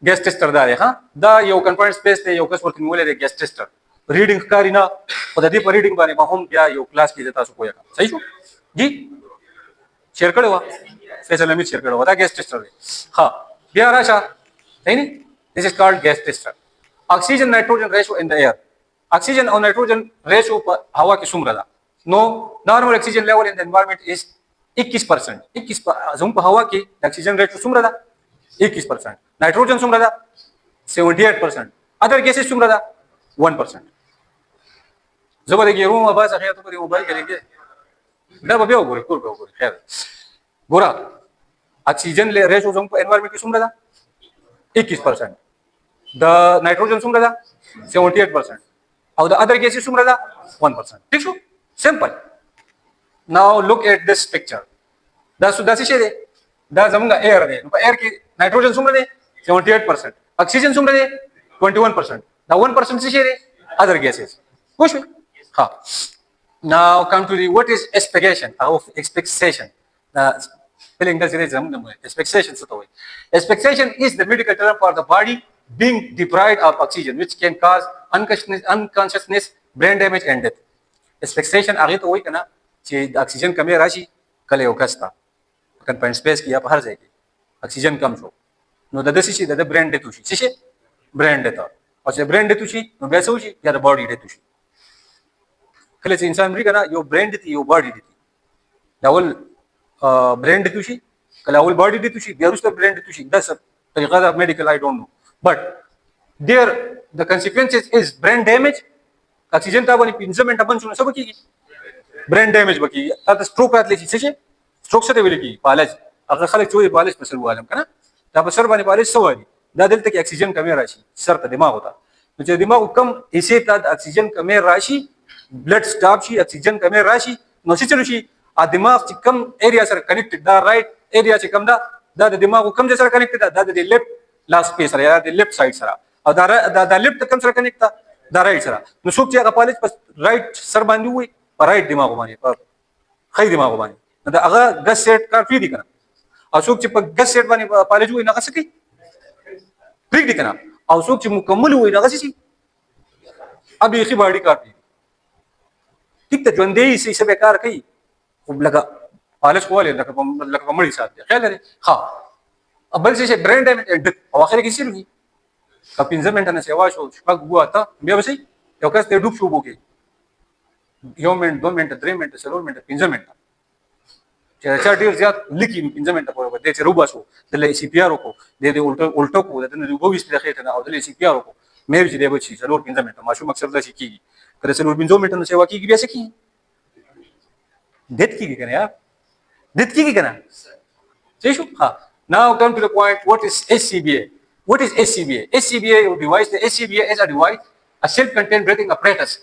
गैस टेस्टर दा रे हाँ दा यो कंफाइंड स्पेस ते यो कस वर्किंग मोले रे गैस टेस्टर रीडिंग कारी ना पद्धति पर रीडिंग बारे में हम क्या यो क्लास की देता सो कोया सही छो जी शेयर करे हुआ स्पेशल में शेयर करे हुआ था गैस टेस्टर रे हाँ बिहार आशा सही नहीं this is called gas tester oxygen nitrogen ratio in the air oxygen और नाइट्रोजन रेशियो पर हवा की सुमरदा no normal oxygen level in the environment is 21% 21 हवा की ऑक्सीजन रेट सुम रहा 21% नाइट्रोजन सुम रहा 78% अदर गैसेस सुम रहा 1% जब देखिए रूम आवाज आया तो मोबाइल करेंगे डब बेओ गोरे कुल बेओ गोरे खैर गोरा ऑक्सीजन ले रेशो सुम एनवायरनमेंट की सुम रहा 21% द नाइट्रोजन सुम रहा 78% और द अदर गैसेस सुम रहा 1% ठीक है simple Now look at this picture. That's it. That's among air. Air की nitrogen सुमर दे 78%, oxygen सुमर दे 21%. Now 1% से है other gases. कुछ भी हाँ. Now come to the what is asphyxiation of asphyxiation. Spelling does it among asphyxiation से तो है. Asphyxiation is the medical term for the body being deprived of oxygen, which can cause unconsciousness, brain damage, and death. Asphyxiation आगे तो वही करना चे ऑक्सीजन कमी राशि कले ओकस्ता کنفاین سپیس کې یا په هر ځای کې اکسیجن کم شو نو د دې شي د برین ډیث وشي څه شي برین ډیث او چې برین ډیث وشي نو بیا څه وشي یا د باډي ډیث وشي کله چې انسان مري کنه یو برین ډیث یو باډي ډیث دا ول برین ډیث وشي کله اول باډي ډیث وشي بیا وروسته برین ډیث وشي دا څه طریقه د میډیکل آی ډونټ نو بٹ there the consequences is brain damage oxygen ته باندې 15 منټه بند شونه سبا کیږي brain damage بکی تا ته stroke راتلی شي څه stroke څه دی ویل کی پالج هغه خلک چې پالج په سر عالم کنه دا په سر باندې پالج سوالي دا دلته کې اکسیجن کمی راشي سر ته دماغ وته نو چې دماغ کم ایسه ته اکسیجن کمی راشي بلډ سټاپ شي اکسیجن کمی راشي نو څه چلو شي ا دماغ چې کم ایریا سره کنیکټډ دا رائټ ایریا چې کم دا د دماغ کم ځای سره کنیکټډ دا د لیفت لاس سپیس سره یا د لیفت سایډ سره او دا لیفت کم سره کنیکټ دا رائټ سره نو څوک چې هغه پالج په رائټ سر باندې وي په رائټ دماغ باندې په خی دماغ باندې دا هغه ګس سیټ کار فری دي کنه او څوک چې په ګس سیټ باندې پالج وي نه غسکی فری دي کنه او څوک چې مکمل وي نه غسي ابي خي باډي کار دي ټیک ته ژوندې سي سبه کار کوي خو لګه پالج کوله لکه مړی ساتي خیال لري ها بل څه برین ډیمیج او اخر کې څه لګي که 15 منټه نه سیوا شو شپږ وته بیا وسی یو کس ته ډوب شو بوګي یو منټ 2 منټه 3 منټه 4 منټه 15 منټه چې چا ډیر زیات لکی 15 منټه پورې ودې چې روبا شو د سی پی آر کو د الټو کو د نو وو وست لخه ته او د سی پی آر کو مې چې دی بچي 4 15 منټه ماشو مقصد دا شي کیږي کله 4 15 منټه نه سیوا کیږي بیا څه کیږي دت کیږي کنه یار دت کیږي کنه څه شو ها now come to the point what is SCBA What is SCBA? SCBA device. The SCBA is a device, a self-contained breathing apparatus,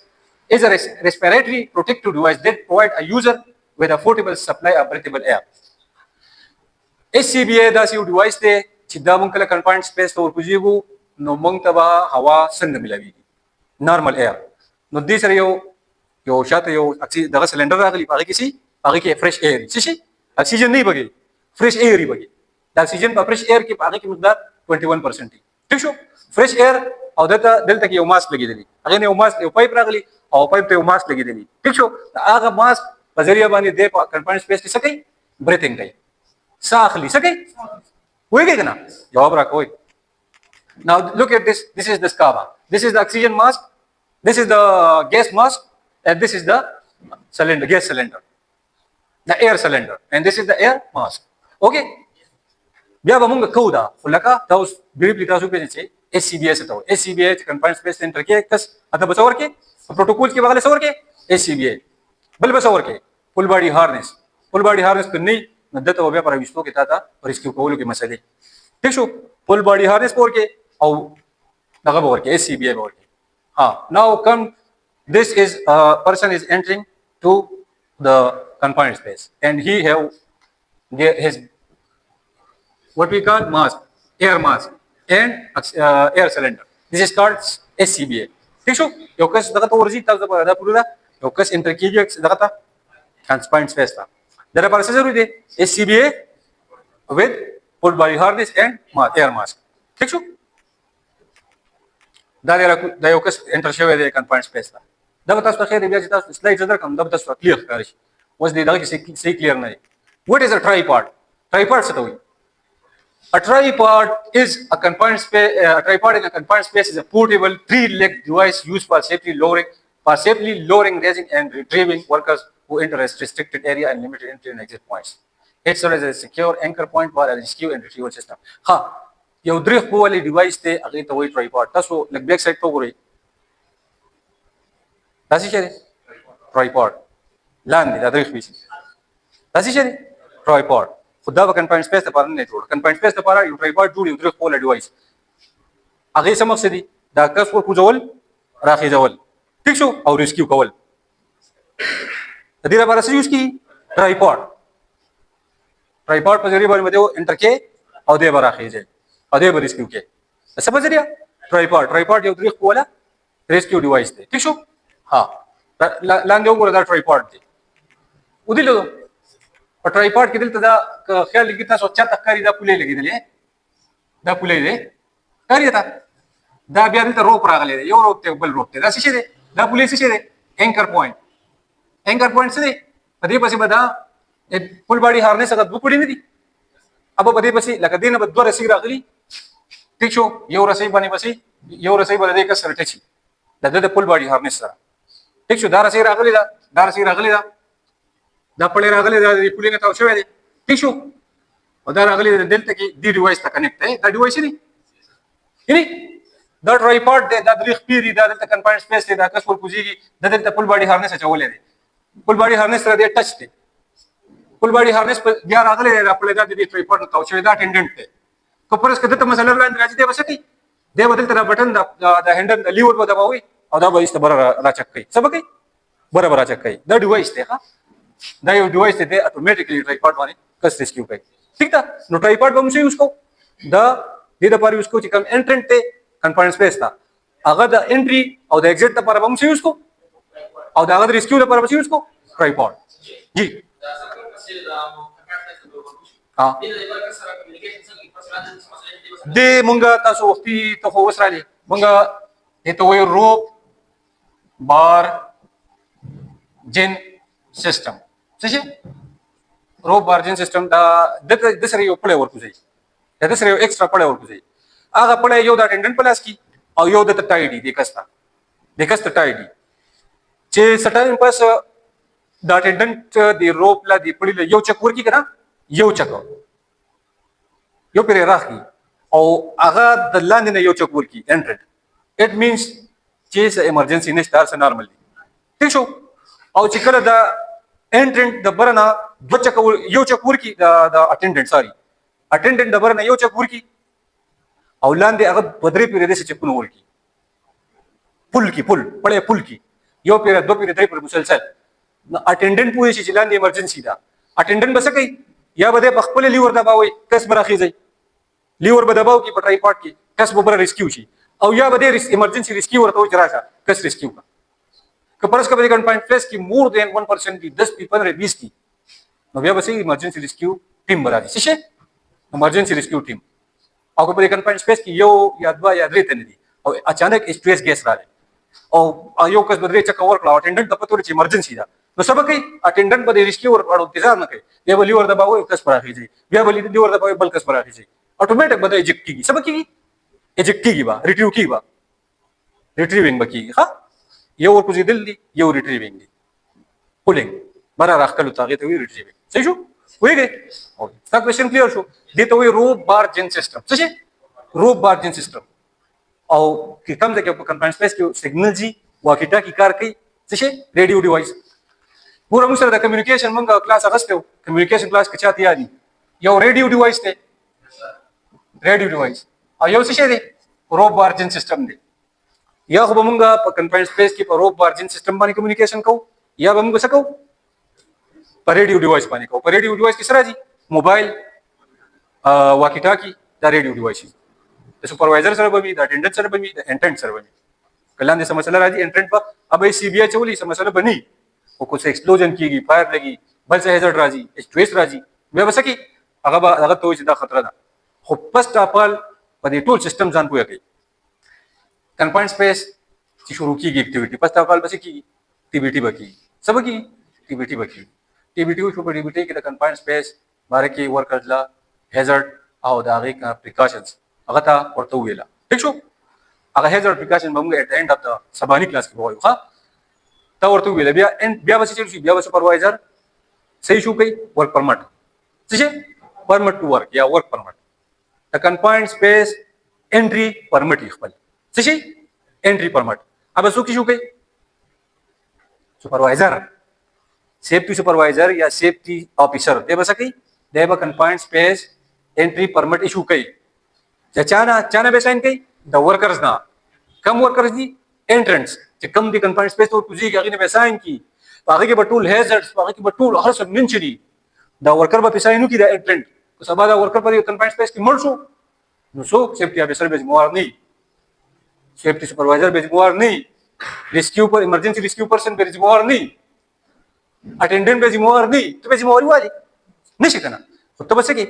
is a respiratory protective device that provides a user with a portable supply of breathable air. SCBA that's your device the chida mong kala confined space to kujigu no mong taba hawa sand milawi normal air. No this are yo shata yo daga cylinder ragli pagi kisi pagi ke fresh air. Sisi oxygen nahi bagi fresh air hi bagi. The oxygen pa fresh air ki pagi ki miqdar 21% ٹھیک شو فريش اير او دلته کې یو ماسک لګیدلی هغه نه یو ماسک یو پایپ راغلی او پایپ ته یو ماسک لګیدلی ٹھیک شو هغه ماسک په ذریعہ باندې د کنفاین سپیس کې سکی بریثینګ کوي ساخلی سکی وایي کنه جواب راکوي now look at this is the SCBA this is the oxygen mask this is the gas mask and this is the cylinder gas cylinder the air cylinder and this is the air mask okay بیا به مونږ کوو دا خو لکه دا اوس بریفلی تاسو پېژنئ چې SCBA څه ته وایي SCBA چې کنفاین سپیس سینټر کې کس اته به څه ورکړي په پروټوکول کې به هغه څه ورکړي SCBA بل به څه ورکړي فل باډي هارنس فل باډي هارنس که نه وي نو دته به بیا په راویستو کې تا ته په ریسکیو کولو کې مسلې ٹھیک شو فل باډي هارنس به ورکړي او دغه به ورکړي SCBA به ورکړي ها now come this is a person is entering to the confined space and he have his what we call mask, air mask and air cylinder. This is called SCBA. ٹھیک شو یو کس دغه ته ورځي تاسو په دا پوره یو کس انټر کیږي دغه ته کنفاینډ سپیس ته دا لپاره څه ضروري دی SCBA with full body harness and air mask. ٹھیک شو دا یو کس انټر شوی دی کنفاینډ سپیس ته دا تاسو ته خیر بیا چې تاسو سلایډ زده کوم دا تاسو کلیئر ښکاري اوس دې دغه کې صحیح کلیئر نه دی what is a tripod څه ته وایي A tripod is a confined space. A tripod in a confined space is a portable three-legged device used for safely lowering, raising, and retrieving workers who enter a restricted area and limited entry and exit points. It serves as a secure anchor point for a rescue and retrieval system. Ha, یو درې خپلې device ته هغه ته وایي tripod. تاسو لږ بیک سایډ ته وګورئ. دا څه دی؟ tripod. لاندې دا درې خپې دا څه دی؟ tripod. خدا به کنفاین سپیس لپاره نه جوړ کنفاین سپیس لپاره یو ټرایپاډ جوړ یو درې خپل ډیوایس هغه څه مقصد دی دا کس ور کوجول راخیجول ٹھیک شو او ریسکیو کول د دې لپاره څه یوز کی ټرایپاډ په ذریعہ باندې انټر کې او دې راخیجه او دې ریسکیو کې څه په ذریعہ ټرایپاډ یو درې خپل ریسکیو ډیوایس دی ٹھیک شو ها لاندې وګوره دا ټرایپاډ دی ودی له په ټرایپاډ کې دلته دا خیال لګی تاسو چاته کاری دا پولې لګیدلې دا پولې دې کاری تا دا بیا دلته روپ راغلی دی یو روپ ته بل روپ ته دا څه دی دا پولې څه دی انکر پوینټ څه دی په دې پسې به دا فل باډي هارنس هغه دوه پوړې نه دي अब په دې پسې لکه دینه به دوه رسۍ راغلي ټیک شو یو رسۍ باندې پسې یو رسۍ باندې کس سره ټچي د پل باډي هارنس سره ټیک شو دا رسۍ راغلي دا رسۍ راغلي دا پړې راغلي دا د پولې نه تاو شوی دی ټیک شو او دا راغلي دلته کې دی ډیوایس ته کنیکټ دی دا ډیوایس دی یعنی دا ټرایپاډ دی دا درې خپې دي دا دلته کنفاینډ سپیس دی دا کس ورکوزیږي دا دلته پل باډي هارنس اچولی دی پل باډي هارنس سره دی ټچ دی پل باډي هارنس بیا راغلی دی دا پړې دا د دې ټرایپاډ نه تاو شوی دا اټینډنټ دی که فرض که دلته مسله وړاندې راځي دی به څه کوي دی به دلته دا بټن د هینډل د لیور به دباوي او دا به ایسته بره راچک کوي څه به کوي بره به راچک کوي دا ډیوایس دی ښه دا یو ډیوایس دی دی اټومیټیکلی ټرایپاډ باندې کس ریسکیو کوي ٹھیک ده نو ټرایپاډ به موږ یوز کوو دا دې دپاره یوز کوو چې کوم انټرنټ دی کنفاینډ سپیس ته هغه د انټري او د ایگزیټ لپاره به موږ یوز کوو او د هغه د ریسکیو لپاره به یوز کوو ټرایپاډ جی د مونږه تاسو وختي ته خو اوس راغلي مونږه دې ته وایو روپ بار جن سیسټم څه شي روپ بار جن سیسټم دا د سره یو پړی ورکوځي د سره یو ایکسترا پړی ورکوځي هغه پړی یو د اټینډنټ په لاس کې او یو د ټای ډي د کسته ټای ډي چې سټایم پس د اټینډنټ د روپ لا د پړی یو چک ورکی کنه یو چک یو پرې راخي او هغه د لاندې نه یو چک ورکی انټرنټ اټ مینز چې څه ایمرجنسي نشته هر څه نارمل دي ٹھیک شو او چې کله د انټرنټ د برنه دوه چک یو چک ورکی د اټینډنټ سوري اټینډنټ د برنه یو چک ورکی او لاندې هغه بدري پیری د چکونو ورکی پل کی پل پړې پل کی یو پیری دوه پیری درې پر مسلسل اټینډنټ پوه شي چې لاندې ایمرجنسي ده اټینډنټ بس کوي یا به په خپل لیور دباوي کس براخیږي لیور به دباو کی په ټرایپاډ کې کس به بر ریسکیو شي او یا به د ایمرجنسي ریسکیو ورته وځي راځه کس ریسکیو کا که پرس کبه کنفاینډ پلیس کې مور دین 1% کی 10 کی 15 20 کی نو بیا به سي ایمرجنسي ریسکیو ټیم برادي څه شي ایمرجنسي ریسکیو ټیم او که په کنفاینډ سپیس کې یو یا دوا یا درې تنه دي او اچانک اسټریس ګیس راځي او یو کس بدري چک ورکړه اټینډنټ د پته ورچ ایمرجنسي ده نو سبا کوي اټینډنټ به ریسکیو ورکړو انتظار نه کوي بیا به لیور دباوي کس براخیږي بیا به لیور دباوي بل کس براخیږي اټومیټک به ایجیکټ کیږي سبا کیږي ایجیکټ کیږي با ریټریو کیږي با ریټریوینګ بکیږي ها یو ورکو زیدل دي یو ریټریوینګ دي پولینګ برا راخلو تاغه ته وی ریټریوینګ صحیح شو ویګه او تا کوېشن کلیئر شو دې ته وی روپ بار جن سیستم څه شي روپ بار جن سیستم او کې کوم ځکه په کنفاینډ سپیس کې سیګنل جی واکی ټاکی کار کوي څه شي ریډیو ډیوایس پورا موږ سره د کمیونیکیشن موږ کلاس اغستو کمیونیکیشن کلاس کې چاته یادي یو ریډیو ډیوایس ته ریډیو ډیوایس او یو څه شي دی روپ بار جن سیستم دی یا خو موږ په کنفاینډ سپیس کې په روپ بار جن سیستم باندې کمیونیکیشن کوو یا به موږ څه کوو په ریډیو ډیوایس باندې کوو په ریډیو ډیوایس کې سره راځي موبایل واکی ټاکی دا ریډیو ډیوایس د سپروایزر سره به وي د اټینډنټ سره به وي د انټرنټ سره به وي کله د مسله راځي انټرنټ په ابې سی بي چولي سم مسله بني او کوڅه ایکسپلوژن کیږي فایر لګي بل څه هزارډ راځي اسټریس راځي بیا به سکی هغه ته چې دا خطر ده خو فست اف ال په دې ټول سیستم ځان پوهه کوي کنفاینډ سپیس چې شروع کیږي اکټیویټي فست اف ال بس کیږي ټي بي ټي بکی سب کی ټي بي ټي بکی ټي بي ټي شو په ټي بي ټي کې د کنفاینډ سپیس باره کې ورکړل هزارډ او د هغه پریکاشنز هغه ته ورته ویلا ٹھیک شو هغه هزارډ پریکاشن به موږ اټ اینډ اف د سبانی کلاس کې وایو ها تا ورته ویل بیا به څه شي بیا به سپروایزر صحیح شو کوي ورک پرمټ څه شي پرمټ ټو ورک یا ورک پرمټ د کنفاینډ سپیس انټری پرمټ خپل څه شي انټری پرمټ अब څوک شو کوي سپروایزر سیفټي سپروایزر یا سیفټي افیسر دی به څه کوي دی به کنفاینډ سپیس انټری پرمټ ایشو کوي چانه به ساين کوي د ورکرز نه کم ورکرز دي انټرنس چې کم دي کنفاینډ سپیس ته کوزي هغه نه به ساين کی هغه کې بټول هزارډز هغه کې بټول هر څه منچري دا ورکر به پیسې نو کی دا انټرنټ سبا دا ورکر پر کنفاینډ سپیس کې مړ شو نو سو سیفټي افیسر به موار نه سیفټي سپروایزر به موار نه ریسکیو پر ایمرجنسي ریسکیو پرسن به موار نه اټینډنټ به موار نه ته به مواري والی نشي کنه خو ته بس کې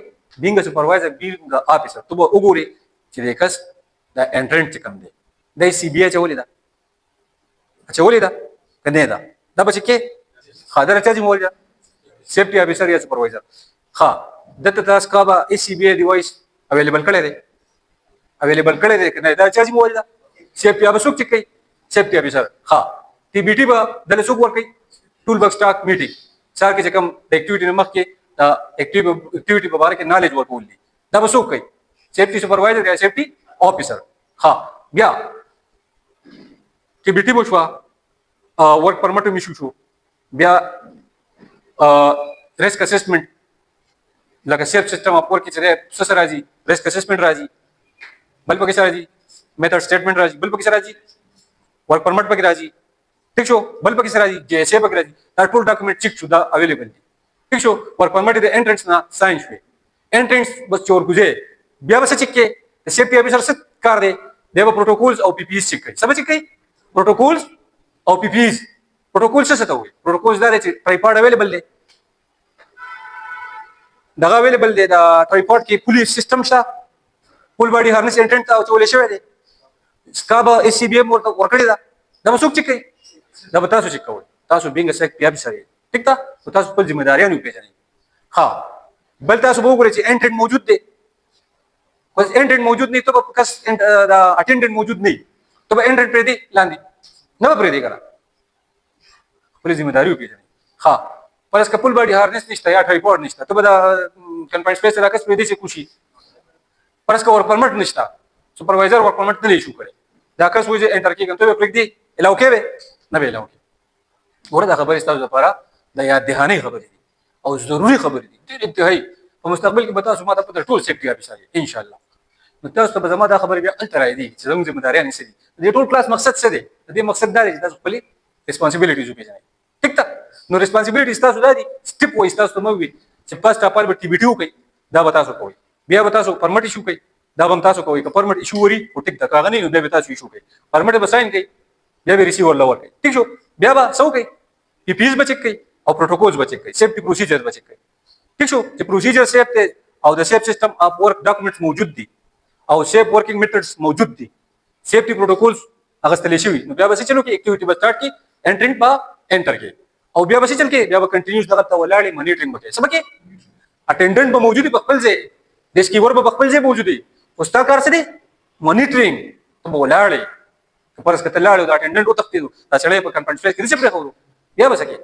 بینګ سپروایزر بینګ افیسر ته وګوري چې د کس دا انټرنټ کم دی د سی بي چولې دا چولې دا کنه دا دا بچ کې خاطر چا چې مول دا سیفټي افیسر یا سپروایزر ها دته تاسو کا به اس سی بی ډیوایس اویلیبل کړی دی کنه دا چارج موبایل دا سیفټي به څوک چک کوي سیفټي افیسر ها ټي بي ټي به د څوک ورکړي ټول بک سٹاک میټینګ سار کې کوم د اکټیویټي مخ کې دا اکټیویټي په اړه کې نالج ورکول دي دا به څوک کوي سیفټي سپروایزر یا سیفټي افیسر ها بیا ټي بي ټي بو شو ورک پرمټ میشو شو بیا ریسک اسسمنت لکه سیف سیستم اپ ورک چې څه راځي ریسک اسسمنت راځي بل پکې سره راځي میتھډ سټیټمنټ راځي بل پکې سره راځي ورک پرمټ پکې راځي ٹھیک شو بل پکې سره راځي جی ایس اے پکې راځي دا ټول ډاکومنٹ چیک شو دا اویلیبل دي ٹھیک شو ورک پرمټ د انټرنس نه ساين شوی انټرنس بس چور کوځه بیا وسه چیک کې سیفټي افیسر څه کار دی دیو پروتوکولز او پی پی ایس چیک کوي سم چیک کوي پروتوکولز او پی پی ایس پروتوکول څه ته وي پروتوکولز دا چې ټرایپاډ اویلیبل دی دا اویلیبل دی دا ټرایپاډ کې پولیس سیستم شته فول باډي هارنس انټرنت او چولې شوی دی سکابا اس سی بی ایم ورکړی دا دا څوک چیک کوي دا به تاسو چیک کوئ تاسو بینګ سیک پی افیسر یې ټیک تا تاسو خپل ذمہ داریان وپیژنئ ها بل تاسو به وګورئ چې انټرنت موجود دی بس انټرنت موجود نه ته به کس دا اټینډنټ موجود نه ته به انټرنت پرې دی لاندې نه پرې دی کنه خپل ذمہ داری وپیژنئ ها پر اس کپل باډي هارنس نشته یا ټرایپاډ نشته ته به دا کنفاین سپیس راکس پرې دی چې کوشي پر اس کا ورک پرمټ نشته سپروایزر ورک پرمټ نه شو کړي دا کس وایي انټر کې کنه ته پرې دی الاو کې به نه به الاو کې ورته خبرې تاسو لپاره د یاد دهاني خبرې دي او ضروری خبرې دي ډېر انتهایی په مستقبل کې به تاسو ماته په ټول سیفټي افیسر ان شاء الله نو تاسو ته به زما دا خبرې بیا الترای دي چې زموږ ذمہ داریان نشي دي ټول کلاس مقصد څه دی دې مقصد دا دی چې تاسو خپل ریسپانسیبিলিټیز وپیژنئ ټیک تا نو ریسپانسیبিলিټیز تاسو دا دي سټپ وایي تاسو ته مو وي چې پاس ټاپر به ټي بي ټي وکړي دا به تاسو کوئ بیا به تاسو پرمټ ایشو کوي دا به تاسو کوئ که پرمټ ایشو وری او ټیک دا کاغه نه بیا به تاسو ایشو کوي پرمټ به ساين کوي بیا به ریسیور لور کوي ټیک شو بیا به سو کوي پی پیز به چک کوي او پروتوکولز به چک کوي سیفټي پروسیجر به چک کوي ټیک شو چې پروسیجر سیف ته او د سیف سیستم اپ ورک ډاکومنټس موجود دي او سیف ورکینګ میتھډز موجود دي سیفټي پروتوکولز هغه ستل شوی نو بیا به چلو کې اکټیویټي به سٹارټ کی انټرینګ با انټر کې او بیا به چل کې بیا به کنټینیوس دغه ته ولاړې مانیټرینګ وکړي سبا کې اټینډنټ به موجود په خپل ځای د سکیور په خپل ځای موجود دي استاد کار څه دي مانیټرینګ ته ولاړې پرس کته لاړو دا اټینډنټ او تختیدو دا سړی په کنفرنس فیس کې څه پرې خورو بیا به سکے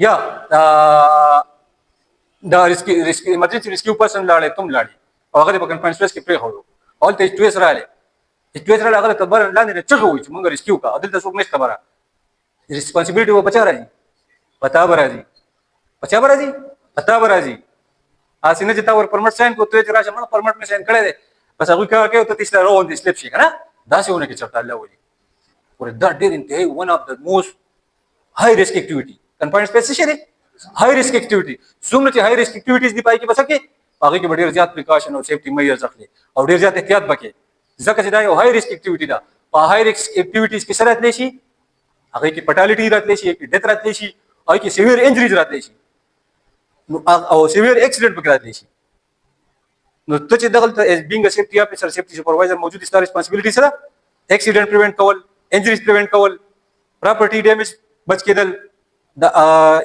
یا دا ریسک ایمرجنسي ریسکیو پرسن لاړې تم لاړې او هغه په کنفرنس فیس کې پرې خورو اول ته ټویس رااله ټویس رااله هغه تبر لاندې څه وایي چې موږ ریسکیو کا عدالت څوک نشته خبره ریسپانسیبিলিټي و بچا راځي پتا برازي پتا برازي اسینه چې تا ور پرمټ ساين کو ته چې راشه مړ پرمټ مې ساين کړی دی بس هغه کار کوي ته تیسره روان دي سلیپ شي کنه دا څه ونه کې چرته الله ولي ور دا ډېر انتهایی ون اف د موست های ریسک اکټیویټي کنفاین سپیس شي دی های ریسک اکټیویټي څومره چې های ریسک اکټیویټیز دی پای کې بسکه هغه کې ډېر زیات پریکاشن او سیفټي میجرز اخلي او ډېر زیات احتیاط وکړي ځکه چې دا یو های ریسک اکټیویټي ده په های ریسک اکټیویټیز کې سره راتلی شي هغه کې فټالیټي راتلی شي کې ډیث راتلی شي او کې سیویر انجریز راتلی شي نو او سیویر اکسیډنټ پکې راتلی شي نو ته چې دغه اس بینګ سیفټي افیسر سیفټي سپروایزر موجود ستاره ریسپانسیبিলিټي سره اکسیډنټ پریونټ کول انجریز پریونټ کول پراپرټي ډیمیج بچ کېدل د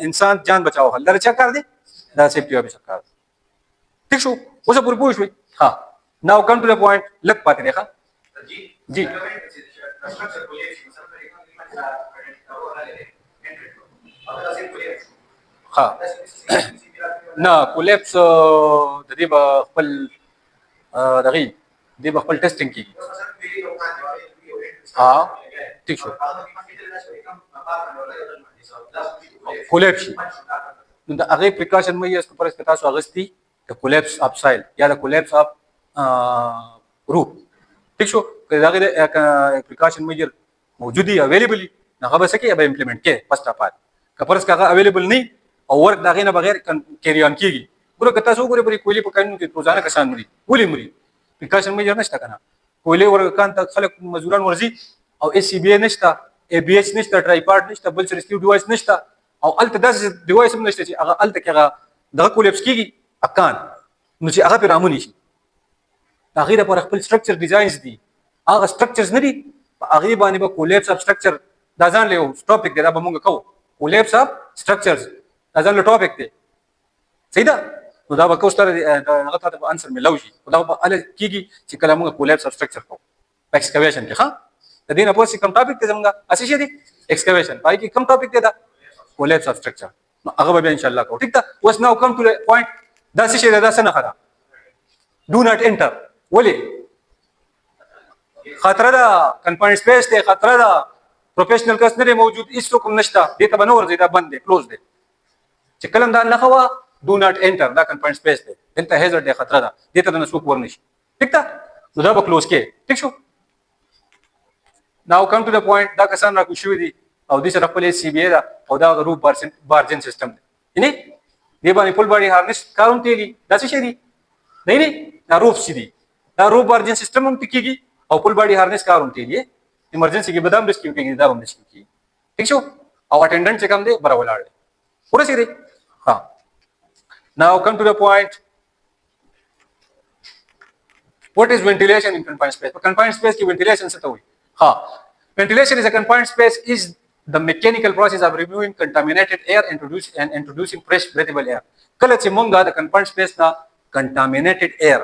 انسان جان بچاو هل دا چا کار دی دا سیفټي افیسر کار ٹھیک شو اوس پورې پوه شوي ها ناو کم ټو د پوینټ لک پاتې دی ښه جی ها نه کولیپس د دې خپل دغه دې خپل ټیسټینګ کیږي ها ٹھیک شو کولیپس نو د هغه پریکاشن مې یې پر اسپیټاس اغستی د کولیپس اپ سایل یا د کولیپس اپ روف ٹھیک شو که دغه پریکاشن مې موجودي اویلیبل هغه به سکه به امپلیمنٹ کې فرست اپ کپرس کاغه اویلیبل نه او ورک داغه نه بغیر کیری اون کیږي ګوره کته سو ګوره پرې کولی په قانون کې روزانه کسان مري ولې مري پریکاشن مې نشته کنه کولی ورکان ته خلک مزوران ورزي او اس سی بی نشته ای بی ایچ نشته ټرایپاډ نشته بل ریسکیو ډیوایس نشته او الته داس ډیوایس هم نشته چې هغه الته کې هغه دغه کولیپس کیږي اکان نو چې هغه پیرامونی شي هغه لپاره خپل سټرکچر ډیزاینز دي هغه سټرکچرز نه دي هغه باندې به کولیپس اف سټرکچر دا ځان له ټاپک دا به موږ کوو کولیپس اف سټرکچرز دا ځان له ټاپک دی صحیح ده نو دا به کوم ستاره هغه ته به انسر ملو شي دا به ال کیږي چې کله موږ کولیپس سټرکچر کوو ایکسکیویشن کې ها د دې نه پوښتنه کوم ټاپک ته زموږ اسی شي دي ایکسکیویشن پای کې کوم ټاپک دی دا کولیپس سټرکچر نو هغه به ان شاء الله کوو ٹھیک ده اوس نو کم ټو پوینټ دا څه شي دا څه نه خره ډو ناٹ انټر ولې خطر ده کنفاینډ سپیس ته خطر ده پروفیشنل کس نه موجود هیڅ کوم نشته دې ته بنور زیاده بند دی کلوز دی چې کلم دا نه خوا ډو ناٹ انټر دا کنفاینډ سپیس دی دلته هیزر دی خطر ده دې ته نه څوک ورنشي ٹھیک ده نو دا به کلوز کې ٹھیک شو ناو کم ټو د پوینټ دا کسان را کوشوي دي او د سره خپل سی بي دا او دا روپ بارجن سیستم دی یعنی دی باندې فل باډي هارنس کارون تیلی دا څه شي دي نه دا روپ شي دي دا روپ بارجن سیستم هم تکیږي او فل باډي هارنس کارون تیلی ایمرجنسی کې بدام ریسکیو کېږي دا هم ریسکیو کېږي ٹھیک شو او اټینډنټ چې کوم دی برابر ولاړ دی پوره سي دی ها ناو کم ټو د پوینټ what is ventilation in confined space confined space की ventilation से तो हुई हाँ ventilation is a confined space is the mechanical process of removing contaminated air and introducing fresh breathable air कल से मंगा the confined space ना contaminated air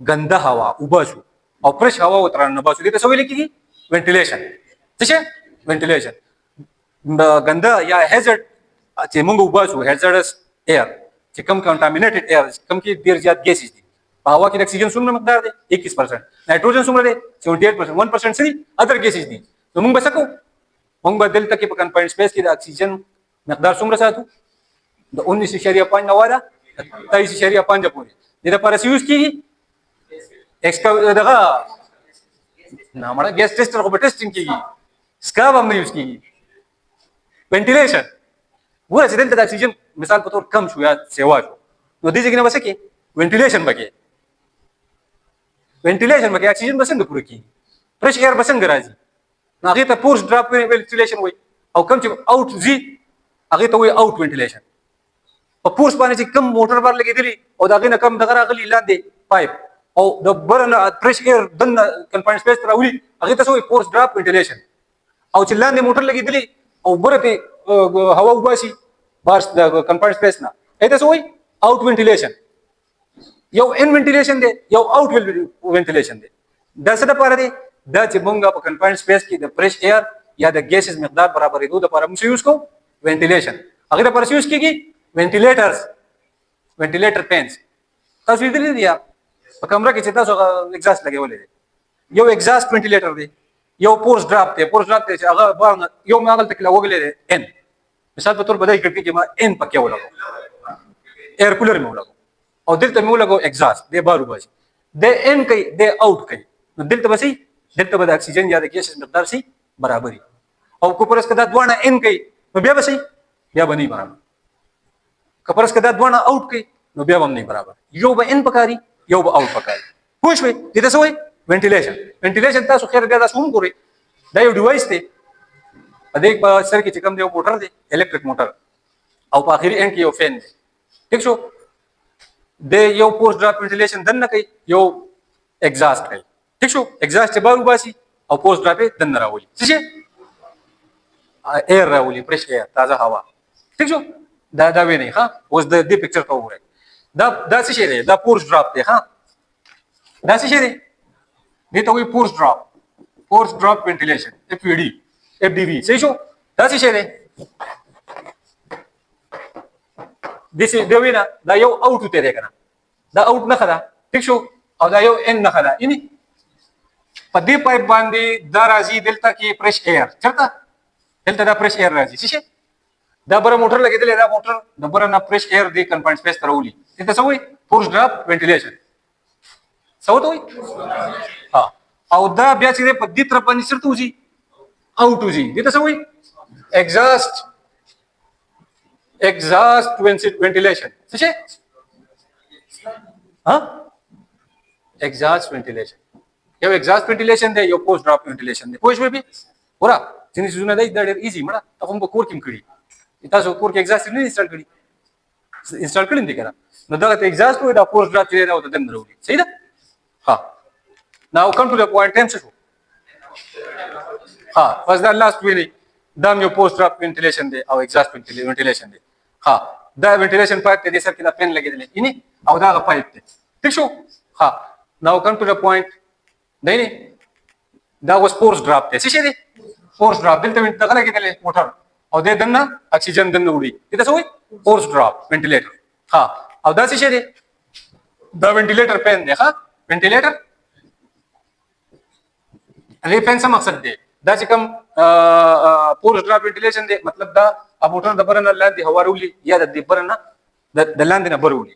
गंदा हवा उबासु और fresh हवा उतरान नबासु देते सभी लिखी ventilation ठीक है ventilation गंदा या hazard से मंगा उबासु hazardous air से कम contaminated air कम की देर ज्यादा gases हवा की ऑक्सीजन सुमन मकदार दे 21% नाइट्रोजन सुमन दे 78% 1% सही अदर गैसेस दी तो मंग बसको मंग बदल तक के कंफाइंड स्पेस की ऑक्सीजन मकदार सुमन साथु द 19.5 नवादा 23.5 पूरी दे पर यूज की एक्सका दगा ना हमारा गैस टेस्टर को टेस्टिंग की स्काब हमने यूज की वेंटिलेशन वो रेसिडेंट का ऑक्सीजन मिसाल के तौर कम छुया सेवा तो दीजिए कि ना बस के वेंटिलेशन बके वेंटिलेशन में ऑक्सीजन बसंग पूरी की फ्रेश एयर बसंग राजी आगे तो फोर्स ड्रॉप में वेंटिलेशन हुई और कम से आउट जी आगे तो हुई आउट वेंटिलेशन और फोर्स पाने से कम मोटर बार लगी दिली और आगे ना कम दगरा गली लांदे पाइप और द बरन फ्रेश एयर दन कंफाइंड स्पेस तरह हुई आगे तो हुई फोर्स ड्रॉप वेंटिलेशन और चिल्लांदे मोटर लगी दिली और बरते हवा उबासी बार कंफाइंड स्पेस ना ऐसे हुई आउट वेंटिलेशन यो इन वेंटिलेशन दे यो आउट वेंटिलेशन दे दस द पारे द चिबंगा पर कंफाइंड स्पेस की द फ्रेश एयर या द गैसेस मकदार बराबर है दो द पारे हम यूज को वेंटिलेशन अगर पर यूज की वेंटिलेटर्स वेंटिलेटर फैंस तस्वीर दे दिया कमरा के चिता सो एग्जॉस्ट लगे बोले यो एग्जॉस्ट वेंटिलेटर दे यो फोर्स ड्रॉप दे अगर बार यो में अगल तक लगो गले एन मिसाल के तौर बधाई करके कि मैं एन पक्के हो लगो एयर कूलर में हो लगो और दिल तो लगो एग्जॉस्ट दे बारू बस दे इन कई दे आउट कई तो दिल तो बसी दिल तो बद ऑक्सीजन या गैसेस मकदार सी बराबरी और कपरस का द्वाना इन कई तो बिया बसी बिया बनी बराबर कपरस का द्वाना आउट कई तो बिया बम नहीं बराबर यो ब इन पकारी यो ब आउट पकारी खुश वे इधर से वेंटिलेशन वेंटिलेशन ता खैर ज्यादा सुन करे दा यो डिवाइस थे अदेक सर की चिकम दे मोटर दे इलेक्ट्रिक मोटर और आखिरी एंड की यो फैन दे ठीक छो दे यो पोस्ट ड्रॉप वेंटिलेशन दन न कई यो एग्जॉस्ट कई ठीक छो एग्जॉस्ट से बारू बासी और पोस्ट ड्रॉप दन न रावली ठीक है एयर रावली फ्रेश एयर ताजा हवा ठीक छो दा वे नहीं हां उस द पिक्चर का हो रहा है दा से रे दा पोस्ट ड्रॉप दे हां दा से रे दे तो कोई पोस्ट ड्रॉप वेंटिलेशन एफडी एफडीवी सही छो दा से रे दिस इज देविना दा यो आउट होते रहेगा दा आउट न खदा ठीक शो और दा यो इन न खदा इनी पदी पाइप बांधी दा राजी दिलता की फ्रेश एयर चलता दिलता दा फ्रेश एयर राजी ठीक है दा बरा मोटर लगे दिले दा मोटर दा बरा ना फ्रेश एयर दी कंफाइंड स्पेस तरवली इतना सवई फोर्स ड्रॉप वेंटिलेशन सव तो हां और दा ब्याची रे पदी तरफ पानी सिरतू जी आउट जी इतना सवई एग्जॉस्ट वेंटिलेशन ठीक है हाँ एग्जॉस्ट वेंटिलेशन यो एग्जॉस्ट वेंटिलेशन दे यो पोस्ट ड्रॉप वेंटिलेशन दे पोस्ट में भी पूरा जिन चीजों ने दे इजी मड़ा तो हमको कोर किम करी इतना सो कोर के एग्जॉस्ट नहीं इंस्टॉल करी दिखेगा न दगा एग्जॉस्ट को दा पोस्ट ड्रॉप चले ना तो दम रहोगी सही ना हाँ now come to the point 10 से हाँ बस द लास्ट वे नहीं दम यो पोस्ट ड्रॉप वेंटिलेशन दे और एग्जॉस्ट वेंटिलेशन दे हाँ دا ventilation pipe ته دې سر کې دا پین لګېدلی یعنی او دا هغه پایپ دی ٹھیک شو ها now come to the point دی نه دا اوس فورس ډراپ دی څه شي دی فورس ډراپ دلته دغه لګېدلی موټر او دې دننه اکسیجن دننه وړي دې ته څه وایي فورس ډراپ وینټیلیټر ها او دا څه شي دی دا وینټیلیټر پین دی ها وینټیلیټر دې پین څه مقصد دی دا چې کوم فورس ډراپ وینټیلیشن دی مطلب دا موټر د برنه لاندې هوا راولي یا د برنه د لاندې نه برولي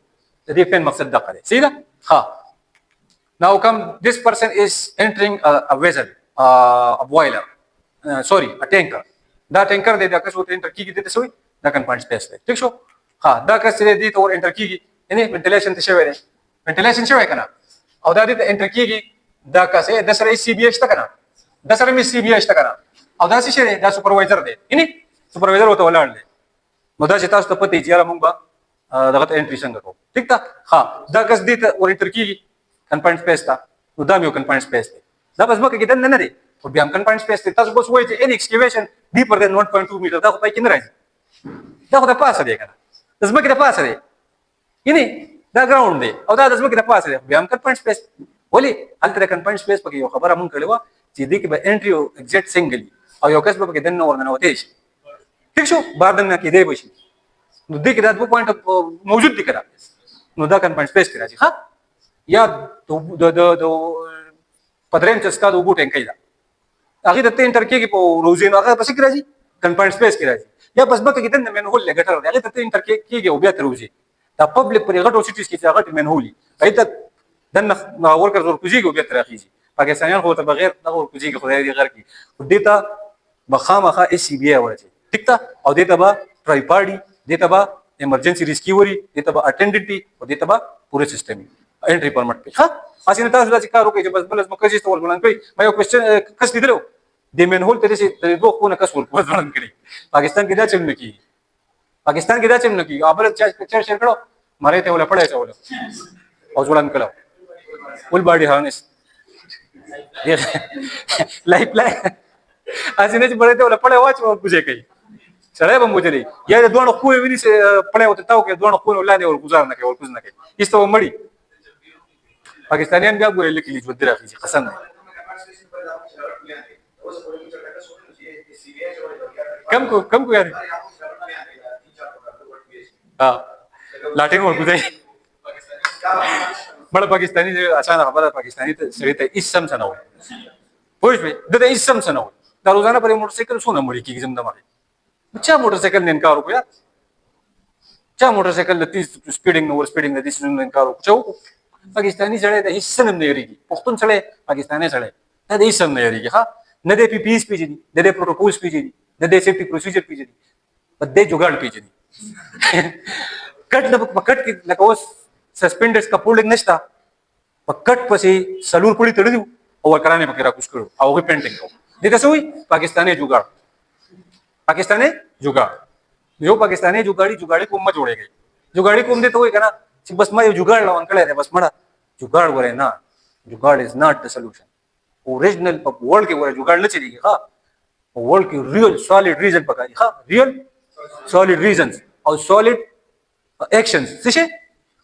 د دې پین مقصد دا دی صحیح ده ها now come this person is entering a vessel a boiler sorry a tanker دا ټینکر دی دا کس ورته انټر کیږي دته سوی دا کنفاینډ سپیس دی ٹھیک شو ها دا کس دی ته ور انټر کیږي یعنی وینټیلیشن ته شوی دی وینټیلیشن شوی کنه او دا دې ته انټر کیږي دا کس د سره سی بي ایچ تا کنه د سره می سی بي ایچ تا کنه او دا څه شی دی دا سپروایزر دی یعنی سپروایزر وته ولاړ دی نو دا چې تاسو ته پته یې موږ به دغه ته انټری څنګه کوو ٹھیک تا ها دا کس دی ته ور انټر کیږي کنفاینډ سپیس تا نو دا یو کنفاینډ سپیس دی دا بس مکه کې دنه نه دی او بیا هم کنفاینډ سپیس دی تاسو بس وایي چې ان ایکسکیویشن deeper than 1.2 meter دا خو پای کې نه راځي دا خو د پاسه دی کنه د ځمکې د پاسه دی یعنی دا ګراوند دی او دا د ځمکې د پاسه دی بیا هم کنفاینډ سپیس ولې هلته د کنفاینډ سپیس پکې یو خبره مونږ کړې وه چې دې کې به انټري او ایگزیټ څنګه او یو کس به پکې دننه ورننوتی شي ټیک شو بار دننه کېدی به شي نو دې کې دا دوه پوینټ موجود دي که نو دا کنفاینډ سپیس کې راځي ښه یا د په درېیم چې ستا د اوبو ټینکۍ ده هغې ته ته انټر کېږي په روزي نو هغه په څه کې راځي کنفاینډ سپیس کې راځي یا په ځمکه کې دننه مینهول دی ګټر دی هغې ته ته انټر کېږي او بیا ته روزي دا پبلک پر غټو سیټیز کې چې هغه غټې مینهول دي هغې ته دننه ورکرز ورکوزېږي او بیا ته راخېږي پاکستانیان خو ورته بغیر دغه ورکوزېږي خدای دې غر کړي خو دې ته به خامخا ایس سی بي آی ورچي ټیک ده او دې ته به ټرایپاډي دې ته به ایمرجنسي ریسکیوري دې ته به اټینډنټي او دې ته به پوره سیستم انټري پرمټ پې ښه هسې نه تاسو داسې کار وکړئ چې بس بله ځمکه ته ورځوړند کړئ ما یو کوېسچن کس لیدلی و د مینهول ته داسې د دوه خونه کس ورځوړند کړي پاکستان کې دا چل نه کېږي پاکستان کې دا چل نه کېږي او بله چا پکچر شیر کړو مری ته وله پړی اچولو او ځوړند کړو فل باډي هارنس لایف لاین هسې نه چې مری ته وله پړی واچو او کوزې کوي سړی به موجلی یا د دواړو خو یې ونیسي پړی ورته تاو کړي دواړو خونه لاندې ورګزار نه کوي ورکوز نه کوي ایسته به مړي پاکستانیان بیا ګورې لکې ژوندي راخېږي قسم دی کم کو یار لاټین ورکوځي بڑا پاکستانی اسانه خبره پاکستانی ته سړی ته هېڅ سم څه نه وایي پوه شوې ده ته هېڅ سم څه نه وایي دا روزانه پرې موټرسایکل څونه مړي کېږي زم دمه چا موټرسایکل نه انکار وکړو یار چا موټرسایکل د تیز سپیډینګ نه ور سپیډینګ د دې څه نه انکار وکړو چا وکړو پاکستانی سړی د هېڅ څه نه یېرېږي پښتون سړی پاکستانی سړی دا د هېڅ هم نه یېرېږي ښه نه دی پی پي ایس پېژني نه دی پروټوکولز پېژني نه دی سیفټي پروسیجر پېژني په دی جوګاړ پېژني کټ نه په کټ کې لکه اوس سسپینډرز کپولډنګ نشته په کټ پسې څلور پړي تړلي وو او ورکرانې پکې راکوز کړو او هغوی پینټینګ کوو دې ته څه وایي پاکستانی جوګاړ پاکستانی جوګاړ یو پاکستانی جوګاړي کوم مه جوړېږئ جوګاړي کوم دې ته وایي که نه چې بس ما یو جوګاړ روان کړی دی بس مړه جوګاړ ورې نه جوګاړ از ناٹ د سلوشن اوریجنل په ورلډ کې ورې جوګاړ نه چلېږي ښه په ورلډ کې ریل سالډ ریزن پکار دي ښه ریل سالډ ریزنز او سالډ ایکشنز څه شي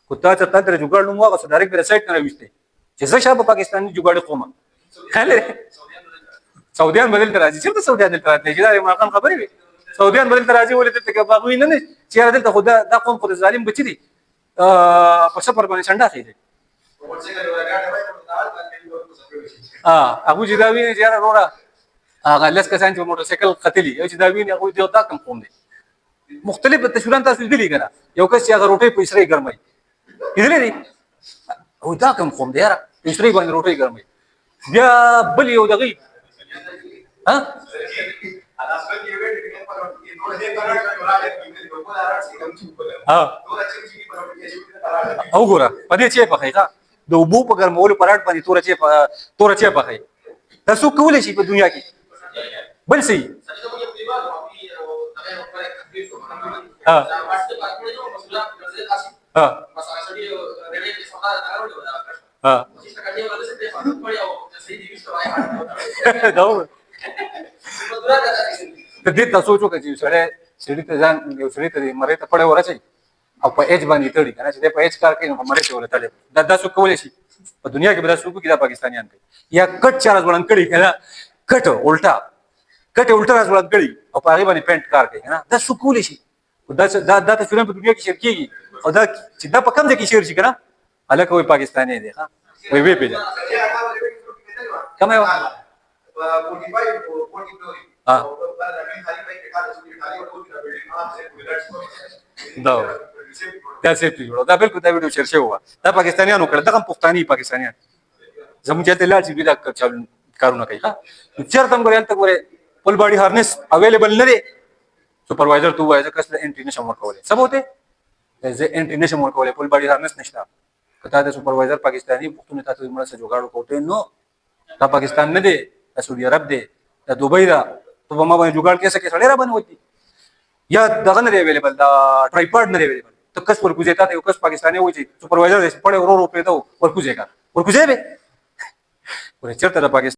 خو تا ته تا ته جوګاړ نوم واغسته ډایرکټ به د سایټ نه راویستی چې زه شا په پاکستاني جوګاړي قومه خیال لرې سعودیان به دلته راځي چېرته سعودیان دلته راتلی چې دا عمران خان خبرې وي سعودیان به دلته راځي ولې دلته که هغوی نه چې یاره دلته خو دا قوم خو د ظالم بچي دي په سفر باندې شنډه اخېږي هغوی چې دا ویني چې یاره وروره هغه لس کسان چې په موټرسایکل ختلي یو چې دا ویني هغوی دا کم قوم دی مختلف تصویران تاسو لیدلي که نه یو کس چې هغه روټۍ په اسرې ګرموي لیدلی دی هغوی دا کم قوم دی یاره په اسرې باندې روټۍ ګرموي بیا بل یو دغې او ګوره په دې چای پخوي ښه د اوبو په ګرمولو په راټ باندې توره چای پخوي دا څوک کولی شي په دنیا کې بل څه ته دې ته سوچ وکړه چې سړی ته ځان یو سړي ته مرۍ ته پړی ورچوي او په اچ باندې تړي کنه چې په اچ کار کوي نو مړ شي ولا تړي دا څه کولای شي په دنیا کې به دا څه کوي دا پاکستانیان کوي یا کټ چارج وړاندې کړي کنه کټ الټا راز وړاندې کړي او په هغه باندې پینټ کار کوي کنه دا څه کولای شي دا تصویرونه په دنیا کې شیر کیږي او دا چې دا په کم ځای کې شیر شي کنه الکه وي پاکستاني دی ها وي پیدا کوم یو دا سیفټي جوړو دا بالکل دا ویډیو شیر شوی و دا پاکستانیانو کړ دغه پښتاني پاکستانیان زموږ چلته لاړ چې دا کارونه کوي ها چیرته موږ یې ته ګوره فل باډي هارنس اویلیبل نه دی سپروایزر تو وایي ځکه چې انټری نشم ورکولای سب ہوتے زه انټری نشم ورکولای فل باډي هارنس نشته کته د سپروایزر پاکستاني پښتون ته مړه سره جوړاړو کوته نو دا پاکستان نه دی دا سعودي عرب دی دا دوبۍ دا ته ما باندې جوړ کې څه کې سړی را باندې وتی یا دغه نه دی اویلیبل دا ټرایپاډ نه دی اویلیبل ته کس ورکوځي ته یو کس پاکستاني وایي سپروایزر دې پړې ورو ورو پېدو ورکوځي به ورې چرته د پاکستان